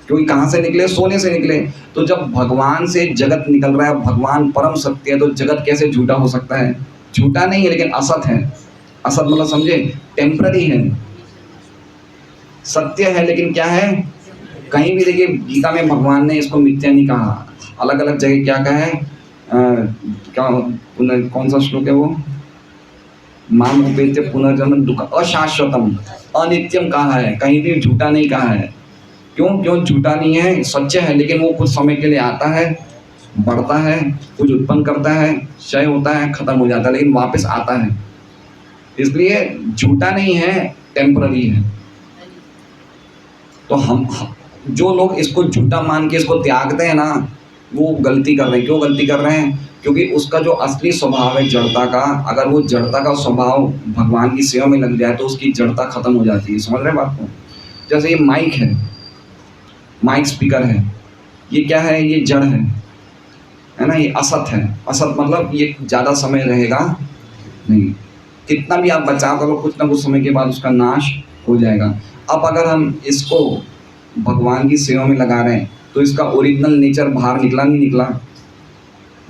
क्योंकि कहाँ से निकले? सोने से निकले। तो जब भगवान से जगत निकल रहा है, भगवान परम सत्य है, तो जगत कैसे झूठा हो सकता है? झूठा नहीं है, लेकिन असत है। असत मतलब समझे, टेम्पररी है। सत्य है लेकिन क्या है? कहीं भी देखिए गीता में भगवान ने इसको मिथ्या नहीं कहा। अलग अलग जगह क्या कहा है? कौन सा श्लोक है वो? माम उपेत्य पुनर्जन्म दुख अशाश्वतम, अनित्यम कहा है, कहीं भी झूठा नहीं कहा है। क्यों झूठा नहीं है? सच्चा है, लेकिन वो कुछ समय के लिए आता है, बढ़ता है, कुछ उत्पन्न करता है, क्षय होता है, खत्म हो जाता है, लेकिन वापस आता है। इसलिए झूठा नहीं है, टेम्पररी है। तो हम जो लोग इसको झूठा मान के इसको त्यागते हैं ना, वो गलती कर रहे हैं। क्यों गलती कर रहे हैं? क्योंकि उसका जो असली स्वभाव है जड़ता का, अगर वो जड़ता का स्वभाव भगवान की सेवा में लग जाए तो उसकी जड़ता खत्म हो जाती है। समझ रहे हैं बात को? जैसे ये माइक है, माइक स्पीकर है, ये क्या है? ये जड़ है ना? ये असत है। असत मतलब ये ज़्यादा समय रहेगा नहीं, कितना भी आप बचाव करो कुछ ना कुछ समय के बाद उसका नाश हो जाएगा। अब अगर हम इसको भगवान की सेवा में लगा रहे हैं तो इसका ओरिजिनल नेचर बाहर निकला नहीं निकला?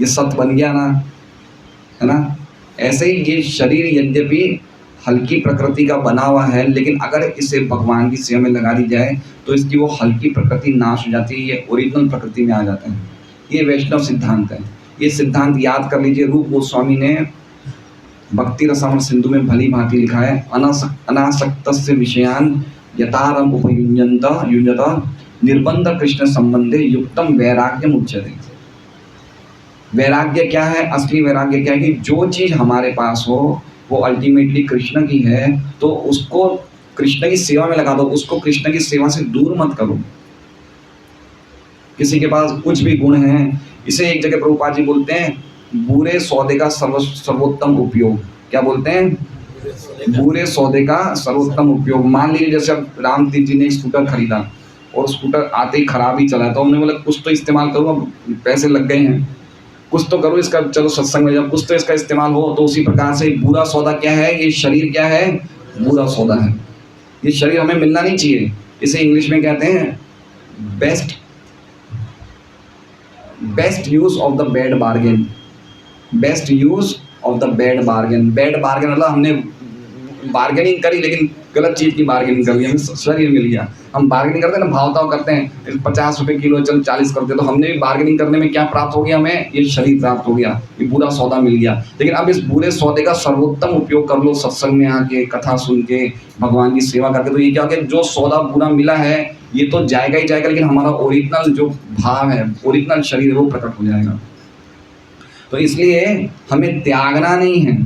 ये सत्य बन गया ना, है ना? ऐसे ही ये शरीर यद्यपि हल्की प्रकृति का बना हुआ है, लेकिन अगर इसे भगवान की सेवा में लगा दी जाए तो इसकी वो हल्की प्रकृति नाश हो जाती है, ये ओरिजिनल प्रकृति में आ जाता है। ये वैष्णव सिद्धांत है। ये सिद्धांत याद कर लीजिए, रूप गोस्वामी ने भक्ति रसामृत सिंधु में भली भांति लिखा है, अनासक्तस्य विषयान यथारम उपयुञ्जत निर्बंध कृष्ण संबंधे युक्तम वैराग्यम उच्यते। वैराग्य क्या है? असली वैराग्य क्या है? कि जो चीज़ हमारे पास हो वो अल्टीमेटली कृष्ण की है, तो उसको कृष्ण की सेवा में लगा दो, उसको कृष्ण की सेवा से दूर मत करो। किसी के पास कुछ भी गुण है, इसे एक जगह प्रभुपाद जी बोलते हैं बुरे सौदे का सर्वोत्तम उपयोग। क्या बोलते हैं? बुरे सौदे का सर्वोत्तम उपयोग। मान लीजिए जैसे अब राम तीर्थ जी ने एक स्कूटर खरीदा और स्कूटर आते ही खराब ही चला, तो हमने बोला कुछ तो इस्तेमाल करो, अब पैसे लग गए हैं, कुछ तो करो इसका, चलो सत्संग में जब कुछ तो इसका इस्तेमाल हो। तो उसी प्रकार से बुरा सौदा क्या है? ये शरीर क्या है? बुरा सौदा है। ये शरीर हमें मिलना नहीं चाहिए। इसे इंग्लिश में कहते हैं best use of the bad bargain. Best use of the bad bargain. Bad bargain मतलब हमने बार्गेनिंग करी लेकिन गलत चीज की बार्गेनिंग कर ली, हमें शरीर मिल गया। हम बार्गेनिंग करते हैं ना, भाव ताव करते हैं, 50 रुपए किलो चल 40 करते हैं, तो हमने भी बार्गेनिंग करने में क्या प्राप्त हो गया? हमें ये शरीर प्राप्त हो गया, ये बुरा सौदा मिल गया। लेकिन अब इस बुरे सौदे का सर्वोत्तम उपयोग कर लो सत्संग में आके, कथा सुन के, भगवान की सेवा करके। तो ये क्या कि जो सौदा बुरा मिला है ये तो जाएगा ही जाएगा, लेकिन हमारा ओरिजिनल जो भाव है, ओरिजिनल शरीर है, वो प्रकट हो जाएगा। तो इसलिए हमें त्यागना नहीं है,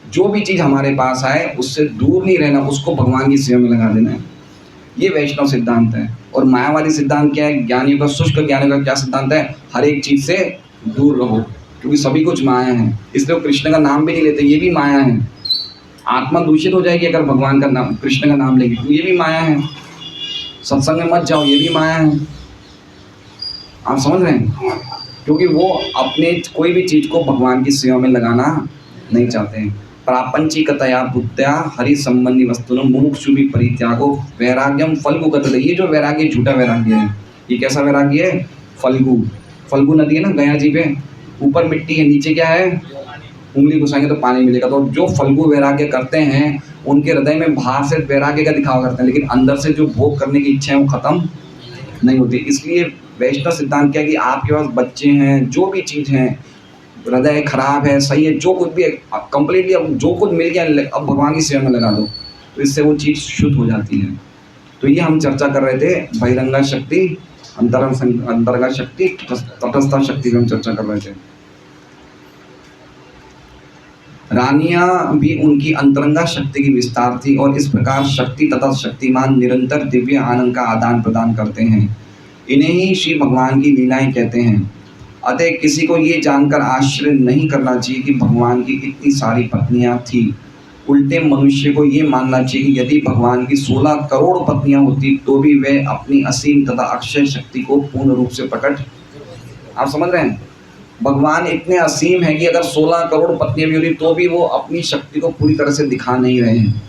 जो भी चीज़ हमारे पास आए उससे दूर नहीं रहना, उसको भगवान की सेवा में लगा देना है। ये वैष्णव सिद्धांत है। और मायावादी सिद्धांत क्या है? ज्ञानियों का, शुष्क ज्ञानियों का क्या सिद्धांत है? हर एक चीज़ से दूर रहो, क्योंकि सभी कुछ माया है। इसलिए वो कृष्ण का नाम भी नहीं लेते, ये भी माया है। आत्मा दूषित हो जाएगी अगर भगवान का नाम, कृष्ण का नाम लेंगे, तो ये भी माया है। सत्संग में मत जाओ, ये भी माया है। आप समझ रहे हैं? क्योंकि वो अपने कोई भी चीज़ को भगवान की सेवा में लगाना नहीं चाहते हैं। प्रापंचिकतया बुद्ध्या हरि संबंधी वस्तुनों मुमुक्षु भी परित्यागो वैराग्यम फल्गु कथते। ये जो वैराग्य झूठा वैराग्य है। ये कैसा वैराग्य है? फल्गु नदी है ना गया जी पे, ऊपर मिट्टी है, नीचे क्या है? उंगली घुसाएंगे तो पानी मिलेगा। तो जो फल्गु वैराग्य करते हैं उनके हृदय में बाहर से वैराग्य का दिखावा करते हैं, लेकिन अंदर से जो भोग करने की इच्छा है वो खत्म नहीं होती। इसलिए वैष्णव सिद्धांत क्या है कि आपके पास बच्चे हैं, जो भी चीज़ है, हृदय खराब है, सही है, जो कुछ भी है, कंप्लीटली अब जो कुछ मिल गया अब भगवान की सेवा में लगा दो, तो इससे वो चीज़ शुद्ध हो जाती है। तो ये हम चर्चा कर रहे थे, बहिरंगा शक्ति, अंतरंगा शक्ति, तटस्थ शक्ति की हम चर्चा कर रहे थे। रानियां भी उनकी अंतरंगा शक्ति की विस्तार थी और इस प्रकार शक्ति तथा शक्तिमान निरंतर दिव्य आनंद का आदान प्रदान करते हैं। इन्हें ही श्री भगवान की लीलाएं कहते हैं। अतः किसी को ये जानकर आश्चर्य नहीं करना चाहिए कि भगवान की इतनी सारी पत्नियां थी। उल्टे मनुष्य को ये मानना चाहिए कि यदि भगवान की 16 करोड़ पत्नियां होती तो भी वह अपनी असीम तथा अक्षय शक्ति को पूर्ण रूप से प्रकट। आप समझ रहे हैं? भगवान इतने असीम है कि अगर 16 करोड़ पत्नियां भी होती तो भी वो अपनी शक्ति को पूरी तरह से दिखा नहीं रहे हैं।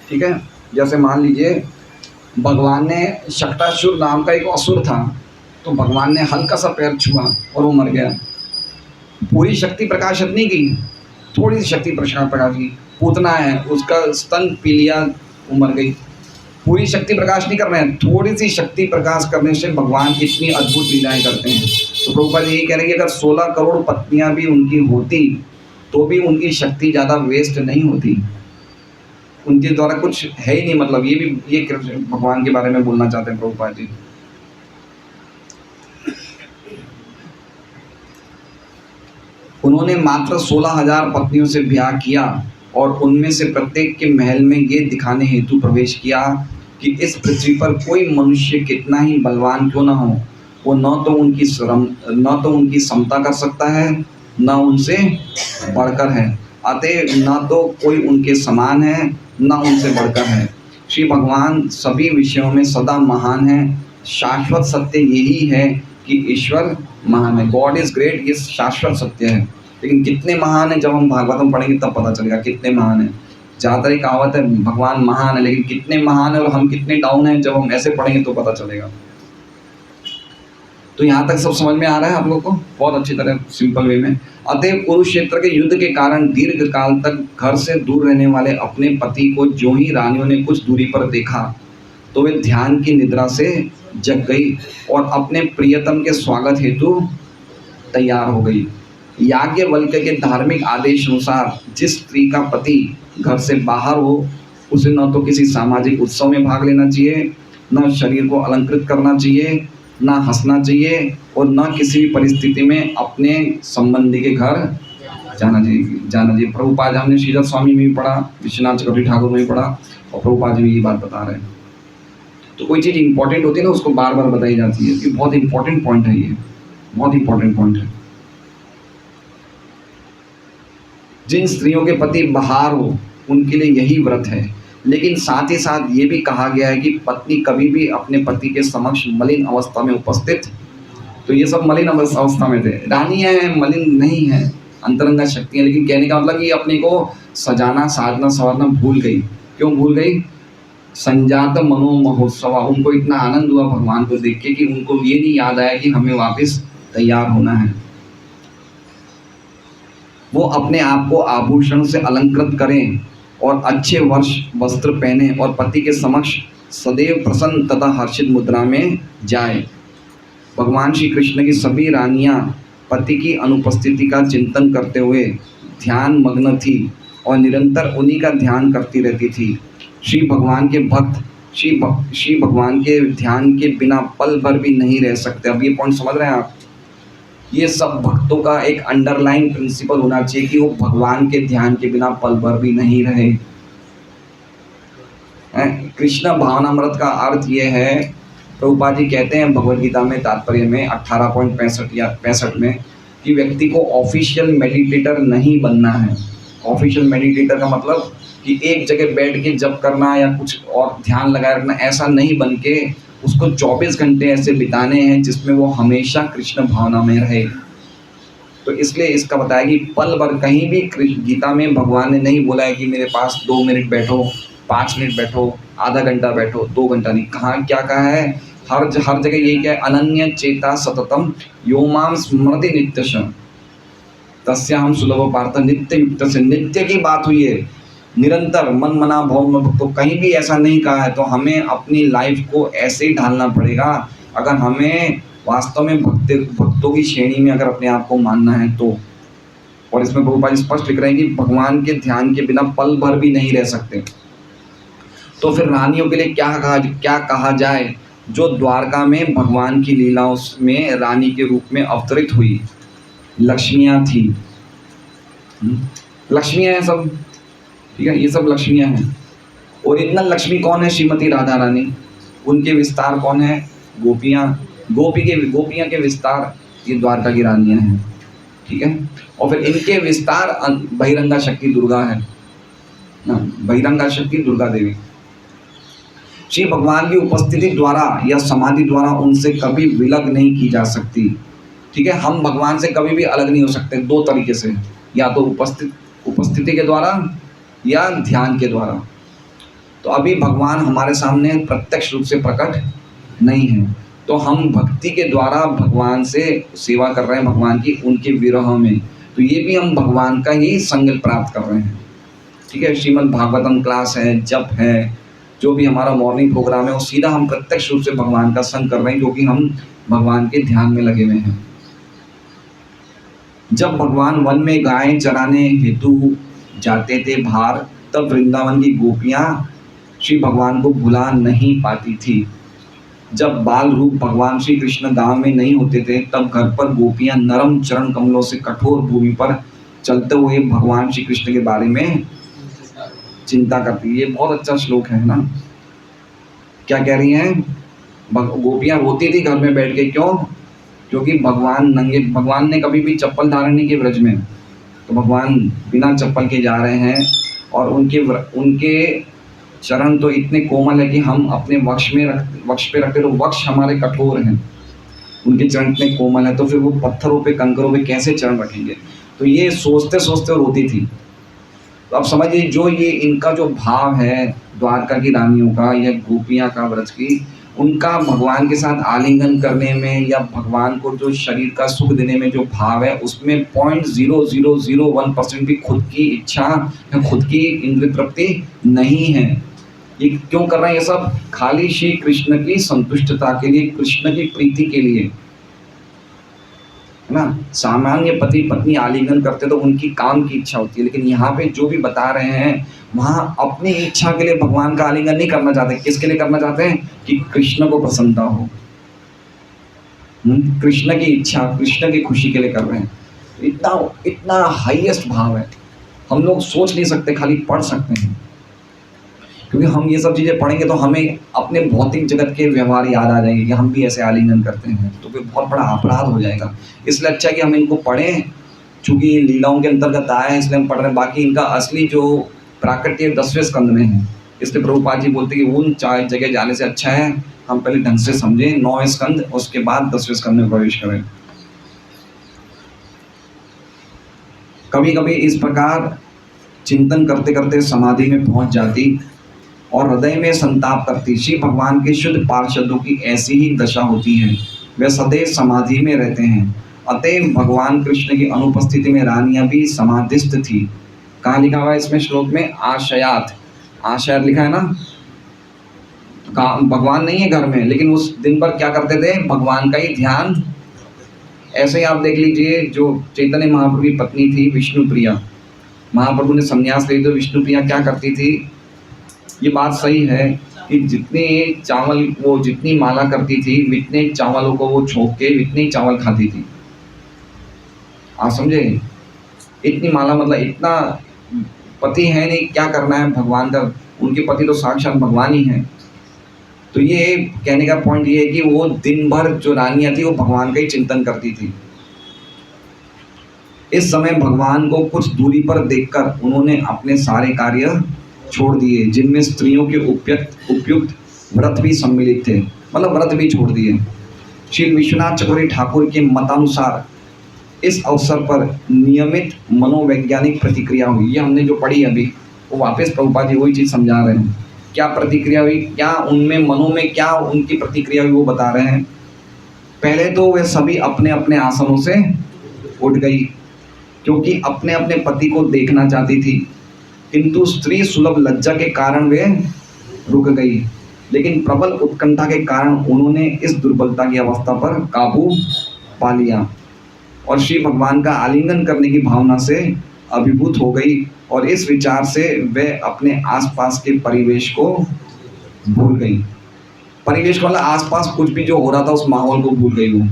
ठीक है? जैसे मान लीजिए भगवान ने, शक्टासुर नाम का एक असुर था, तो भगवान ने हल्का सा पैर छुआ और वो मर गया। पूरी शक्ति प्रकाशित नहीं की, थोड़ी सी शक्ति प्रकाश की। पूतना है, उसका स्तन पी लिया, वो मर गई। पूरी शक्ति प्रकाश नहीं कर रहे हैं, थोड़ी सी शक्ति प्रकाश करने से भगवान इतनी अद्भुत लीलाएं करते हैं। तो प्रभुपाद यही कह रहे हैं कि अगर 16 करोड़ पत्नियां भी उनकी होती तो भी उनकी शक्ति ज़्यादा वेस्ट नहीं होती, उनके द्वारा कुछ है ही नहीं। मतलब ये भगवान के बारे में बोलना चाहते हैं प्रभुपाद जी। उन्होंने मात्र 16,000 पत्नियों से ब्याह किया और उनमें से प्रत्येक के महल में ये दिखाने हेतु प्रवेश किया कि इस पृथ्वी पर कोई मनुष्य कितना ही बलवान क्यों न हो, वो न तो उनकी समता कर सकता है, न उनसे बढ़कर है। अतः न तो कोई उनके समान है, न उनसे बढ़कर है। श्री भगवान सभी विषयों में सदा महान है। शाश्वत सत्य यही है कि ईश्वर महान है। गॉड इज ग्रेट, ये शाश्वत सत्य है। लेकिन कितने महान है, जब हम भागवतम पढ़ेंगे तब पता चलेगा कितने महान है। ज़्यादातर एक कहावत है भगवान महान है, लेकिन कितने महान है और हम कितने डाउन हैं, जब हम ऐसे पढ़ेंगे तो पता चलेगा। तो यहाँ तक सब समझ में आ रहा है आप लोग को बहुत अच्छी तरह, सिंपल वे में। अतः कुरुक्षेत्र के युद्ध के कारण दीर्घ काल तक घर से दूर रहने वाले अपने पति को जो ही रानियों ने कुछ दूरी पर देखा तो वे ध्यान की निद्रा से जग गई और अपने प्रियतम के स्वागत हेतु तैयार हो गई। याज्ञवल्क्य के धार्मिक आदेश अनुसार जिस स्त्री का पति घर से बाहर हो उसे न तो किसी सामाजिक उत्सव में भाग लेना चाहिए, न शरीर को अलंकृत करना चाहिए, न हंसना चाहिए और न किसी भी परिस्थिति में अपने संबंधी के घर जाना चाहिए। प्रभुपाद हमने श्रीधर स्वामी में भी पढ़ा, विश्वनाथ चक्रवर्ती ठाकुर में भी पढ़ा और प्रभुपाद जी ये बात बता रहे हैं। तो कोई चीज़ इंपॉर्टेंट होती है ना, उसको बार बार बताई जाती है कि बहुत इंपॉर्टेंट पॉइंट है ये, बहुत इंपॉर्टेंट पॉइंट है। जिन स्त्रियों के पति बाहर हो उनके लिए यही व्रत है, लेकिन साथ ही साथ ये भी कहा गया है कि पत्नी कभी भी अपने पति के समक्ष मलिन अवस्था में उपस्थित, तो ये सब मलिन अवस्था में थे, रानी है मलिन नहीं है, अंतरंगा शक्ति है, लेकिन कहने का मतलब कि अपने को सजाना साधना संवारना भूल गई। क्यों भूल गई? संजात मनो महोत्सव, उनको इतना आनंद हुआ भगवान को देख के कि उनको ये नहीं याद आया कि हमें वापस तैयार होना है। वो अपने आप को आभूषण से अलंकृत करें और अच्छे वस्त्र पहने और पति के समक्ष सदैव प्रसन्न तथा हर्षित मुद्रा में जाए। भगवान श्री कृष्ण की सभी रानियां पति की अनुपस्थिति का चिंतन करते हुए ध्यान मग्न थी और निरंतर उन्हीं का ध्यान करती रहती थी। श्री भगवान के भक्त श्री भगवान के ध्यान के बिना पल भर भी नहीं रह सकते। अब ये पॉइंट समझ रहे हैं आप? ये सब भक्तों का एक अंडरलाइन प्रिंसिपल होना चाहिए कि वो भगवान के ध्यान के बिना पल भर भी नहीं रहे। कृष्ण भावनामृत का अर्थ ये है, प्रभुपाद जी कहते हैं भगवद गीता में तात्पर्य में 18.65 या 65 में, कि व्यक्ति को ऑफिशियल मेडिटेटर नहीं बनना है। ऑफिशियल मेडिटेटर का मतलब कि एक जगह बैठ के जप करना या कुछ और ध्यान लगाए रखना, ऐसा नहीं बन के उसको 24 घंटे ऐसे बिताने हैं जिसमें वो हमेशा कृष्ण भावना में रहे। तो इसलिए इसका बताया कि पल भर कहीं भी गीता में भगवान ने नहीं बोला है कि मेरे पास 2 मिनट बैठो, 5 मिनट बैठो, आधा घंटा बैठो, 2 घंटा नहीं। कहाँ क्या कहा है? हर जगह यही क्या है? अनन्य चेता सततम यो माम स्मृति नित्यश तस्याहं सुलभ पार्थ नित्य युक्त से। नित्य की बात हुई है, निरंतर मन मना भाव में भक्तों, कहीं भी ऐसा नहीं कहा है। तो हमें अपनी लाइफ को ऐसे ही ढालना पड़ेगा अगर हमें वास्तव में भक्तों की श्रेणी में अगर अपने आप को मानना है तो। और इसमें प्रभुपाद स्पष्ट लिख रहे हैं कि भगवान के ध्यान के बिना पल भर भी नहीं रह सकते। तो फिर रानियों के लिए क्या कहा जाए जो द्वारका में भगवान की लीलाओं में रानी के रूप में अवतरित हुई? लक्ष्मियाँ थी, लक्ष्मियाँ हैं सब, ठीक है, ये सब लक्ष्मियाँ हैं। ओरिजिनल लक्ष्मी कौन है? श्रीमती राधा रानी। उनके विस्तार कौन है? गोपियाँ। गोपियाँ के विस्तार ये द्वारका की रानियाँ हैं, ठीक है। और फिर इनके विस्तार बहिरंगा शक्ति दुर्गा है ना, बहिरंगा शक्ति दुर्गा देवी। श्री भगवान की उपस्थिति द्वारा या समाधि द्वारा उनसे कभी विलग नहीं की जा सकती, ठीक है। हम भगवान से कभी भी अलग नहीं हो सकते, 2 तरीके से, या तो उपस्थिति के द्वारा या ध्यान के द्वारा। तो अभी भगवान हमारे सामने प्रत्यक्ष रूप से प्रकट नहीं है, तो हम भक्ति के द्वारा भगवान से सेवा कर रहे हैं भगवान की, उनके विरह में। तो ये भी हम भगवान का ही संग प्राप्त कर रहे हैं, ठीक है। श्रीमद् भागवतम क्लास है, जप है, जो भी हमारा मॉर्निंग प्रोग्राम है, वो सीधा हम प्रत्यक्ष रूप से भगवान का संग कर रहे हैं, क्योंकि हम भगवान के ध्यान में लगे हुए हैं। जब भगवान वन में गायें चराने हेतु जाते थे बाहर, तब वृंदावन की गोपियाँ श्री भगवान को भुला नहीं पाती थी। जब बाल रूप भगवान श्री कृष्ण गांव में नहीं होते थे, तब घर पर गोपियाँ नरम चरण कमलों से कठोर भूमि पर चलते हुए भगवान श्री कृष्ण के बारे में चिंता करती। ये बहुत अच्छा श्लोक है ना। क्या कह रही हैं? गोपियाँ रोती थी घर में बैठ के, क्यों? क्योंकि भगवान ने कभी भी चप्पल धारण नहीं की ब्रज में, तो भगवान बिना चप्पल के जा रहे हैं और उनके चरण तो इतने कोमल है कि हम अपने वक्ष पे रखते, तो वक्ष हमारे कठोर हैं, उनके चरण इतने कोमल है, तो फिर वो पत्थरों पे कंकरों पे कैसे चरण रखेंगे? तो ये सोचते सोचते रोती थी। तो अब समझिए, जो ये इनका जो भाव है द्वारका की रानियों का या गोपियाँ का व्रज की, उनका भगवान के साथ आलिंगन करने में या भगवान को जो शरीर का सुख देने में जो भाव है, उसमें 0.0001% भी खुद की इच्छा या खुद की इंद्रिय तृप्ति नहीं है। ये क्यों कर रहे हैं? ये सब खाली श्री कृष्ण की संतुष्टता के लिए, कृष्ण की प्रीति के लिए, है ना। सामान्य पति पत्नी आलिंगन करते तो उनकी काम की इच्छा होती है, लेकिन यहाँ पे जो भी बता रहे हैं वहाँ अपनी इच्छा के लिए भगवान का आलिंगन नहीं करना चाहते। किसके लिए करना चाहते हैं? कि कृष्ण को प्रसन्नता हो, कृष्ण की इच्छा, कृष्ण की खुशी के लिए कर रहे हैं। इतना हाईएस्ट भाव है, हम लोग सोच नहीं सकते, खाली पढ़ सकते हैं। क्योंकि हम ये सब चीज़ें पढ़ेंगे तो हमें अपने भौतिक जगत के व्यवहार याद आ जाएंगे कि हम भी ऐसे आलिंगन करते हैं, तो फिर बहुत बड़ा अपराध हो जाएगा। इसलिए अच्छा है कि हम इनको पढ़ें, चूँकि ये लीलाओं के अंतर्गत आया है इसलिए हम पढ़ रहे हैं, बाकी इनका असली जो प्राकट्य 10वें स्कंद में है। इसलिए प्रभुपाद जी बोलते हैं कि उन 4 जगह जाने से अच्छा है हम पहले ढंग से समझें 9वें स्कंद, उसके बाद 10वें स्कंद में प्रवेश करें। कभी कभी इस प्रकार चिंतन करते करते समाधि में पहुंच जाती और हृदय में संताप करती। श्री भगवान के शुद्ध पार्षदों की ऐसी ही दशा होती है, वे सदैव समाधि में रहते हैं। अतएव भगवान कृष्ण की अनुपस्थिति में रानियां भी समाधिस्थ थी। कहाँ लिखा हुआ है इसमें श्लोक में? आशयात, आशयात लिखा है ना। भगवान नहीं है घर में, लेकिन उस दिन पर क्या करते थे? भगवान का ही ध्यान। ऐसे ही आप देख लीजिए, जो चैतन्य महाप्रभु की पत्नी थी विष्णुप्रिया, महाप्रभु ने संन्यास ले तो विष्णुप्रिया क्या करती थी? ये बात सही है कि जितने चावल वो जितनी माला करती थी, इतने चावलों को वो छोंक के इतने ही चावल खाती थी। आप समझे? इतनी माला मतलब इतना पति है नहीं, क्या करना है भगवान का, उनके पति तो साक्षात भगवान ही है। तो ये कहने का पॉइंट ये है कि वो दिन भर जो रानियां थी वो भगवान का ही चिंतन करती थी। इस समय भगवान को कुछ दूरी पर देखकर उन्होंने अपने सारे कार्य छोड़ दिए, जिनमें स्त्रियों के उपयुक्त व्रत भी सम्मिलित थे, मतलब व्रत भी छोड़ दिए। श्री विश्वनाथ चक्रवर्ती ठाकुर के मतानुसार इस अवसर पर नियमित मनोवैज्ञानिक प्रतिक्रिया हुई। ये हमने जो पढ़ी अभी, वो वापस प्रभुपाद जी वही चीज़ समझा रहे हैं। क्या प्रतिक्रिया हुई, क्या उनमें मनों में क्या उनकी प्रतिक्रिया हुई, वो बता रहे हैं। पहले तो वे सभी अपने अपने आसनों से उठ गई, क्योंकि अपने अपने पति को देखना चाहती थी, किंतु स्त्री सुलभ लज्जा के कारण वे रुक गई। लेकिन प्रबल उत्कंठा के कारण उन्होंने इस दुर्बलता की अवस्था पर काबू पा लिया और श्री भगवान का आलिंगन करने की भावना से अभिभूत हो गई, और इस विचार से वे अपने आसपास के परिवेश को भूल गई। परिवेश वाला आसपास कुछ भी जो हो रहा था उस माहौल को भूल गई वो।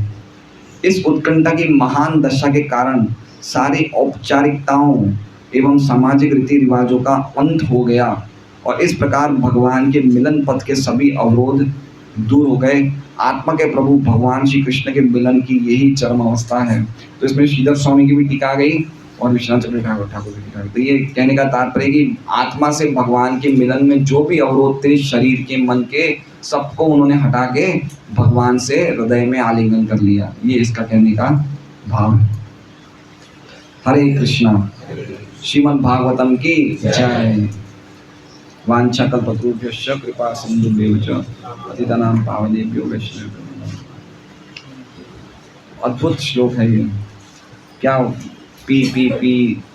इस उत्कंठा की महान दशा के कारण सारी औपचारिकताओं एवं सामाजिक रीति रिवाजों का अंत हो गया, और इस प्रकार भगवान के मिलन पथ के सभी अवरोध दूर हो गए। आत्मा के प्रभु भगवान श्री कृष्ण के मिलन की यही चरम अवस्था है। तो इसमें श्रीधर स्वामी की भी टीका गई और विश्वनाथ चक्रवर्ती ठाकुर की टीका गई। तो ये कहने का तात्पर्य कि आत्मा से भगवान के मिलन में जो भी अवरोध थे शरीर के, मन के, सबको उन्होंने हटा के भगवान से हृदय में आलिंगन कर लिया। ये इसका कहने का भाव है। हरे कृष्णा। श्रीमद् भागवतम की जय। वाञ्छाकल्पतरुभ्यश्च कृपा सिन्धुभ्यो च पतितानां पावनेभ्यो वैष्णवेभ्यो। अद्भुत श्लोक है ये। क्या पी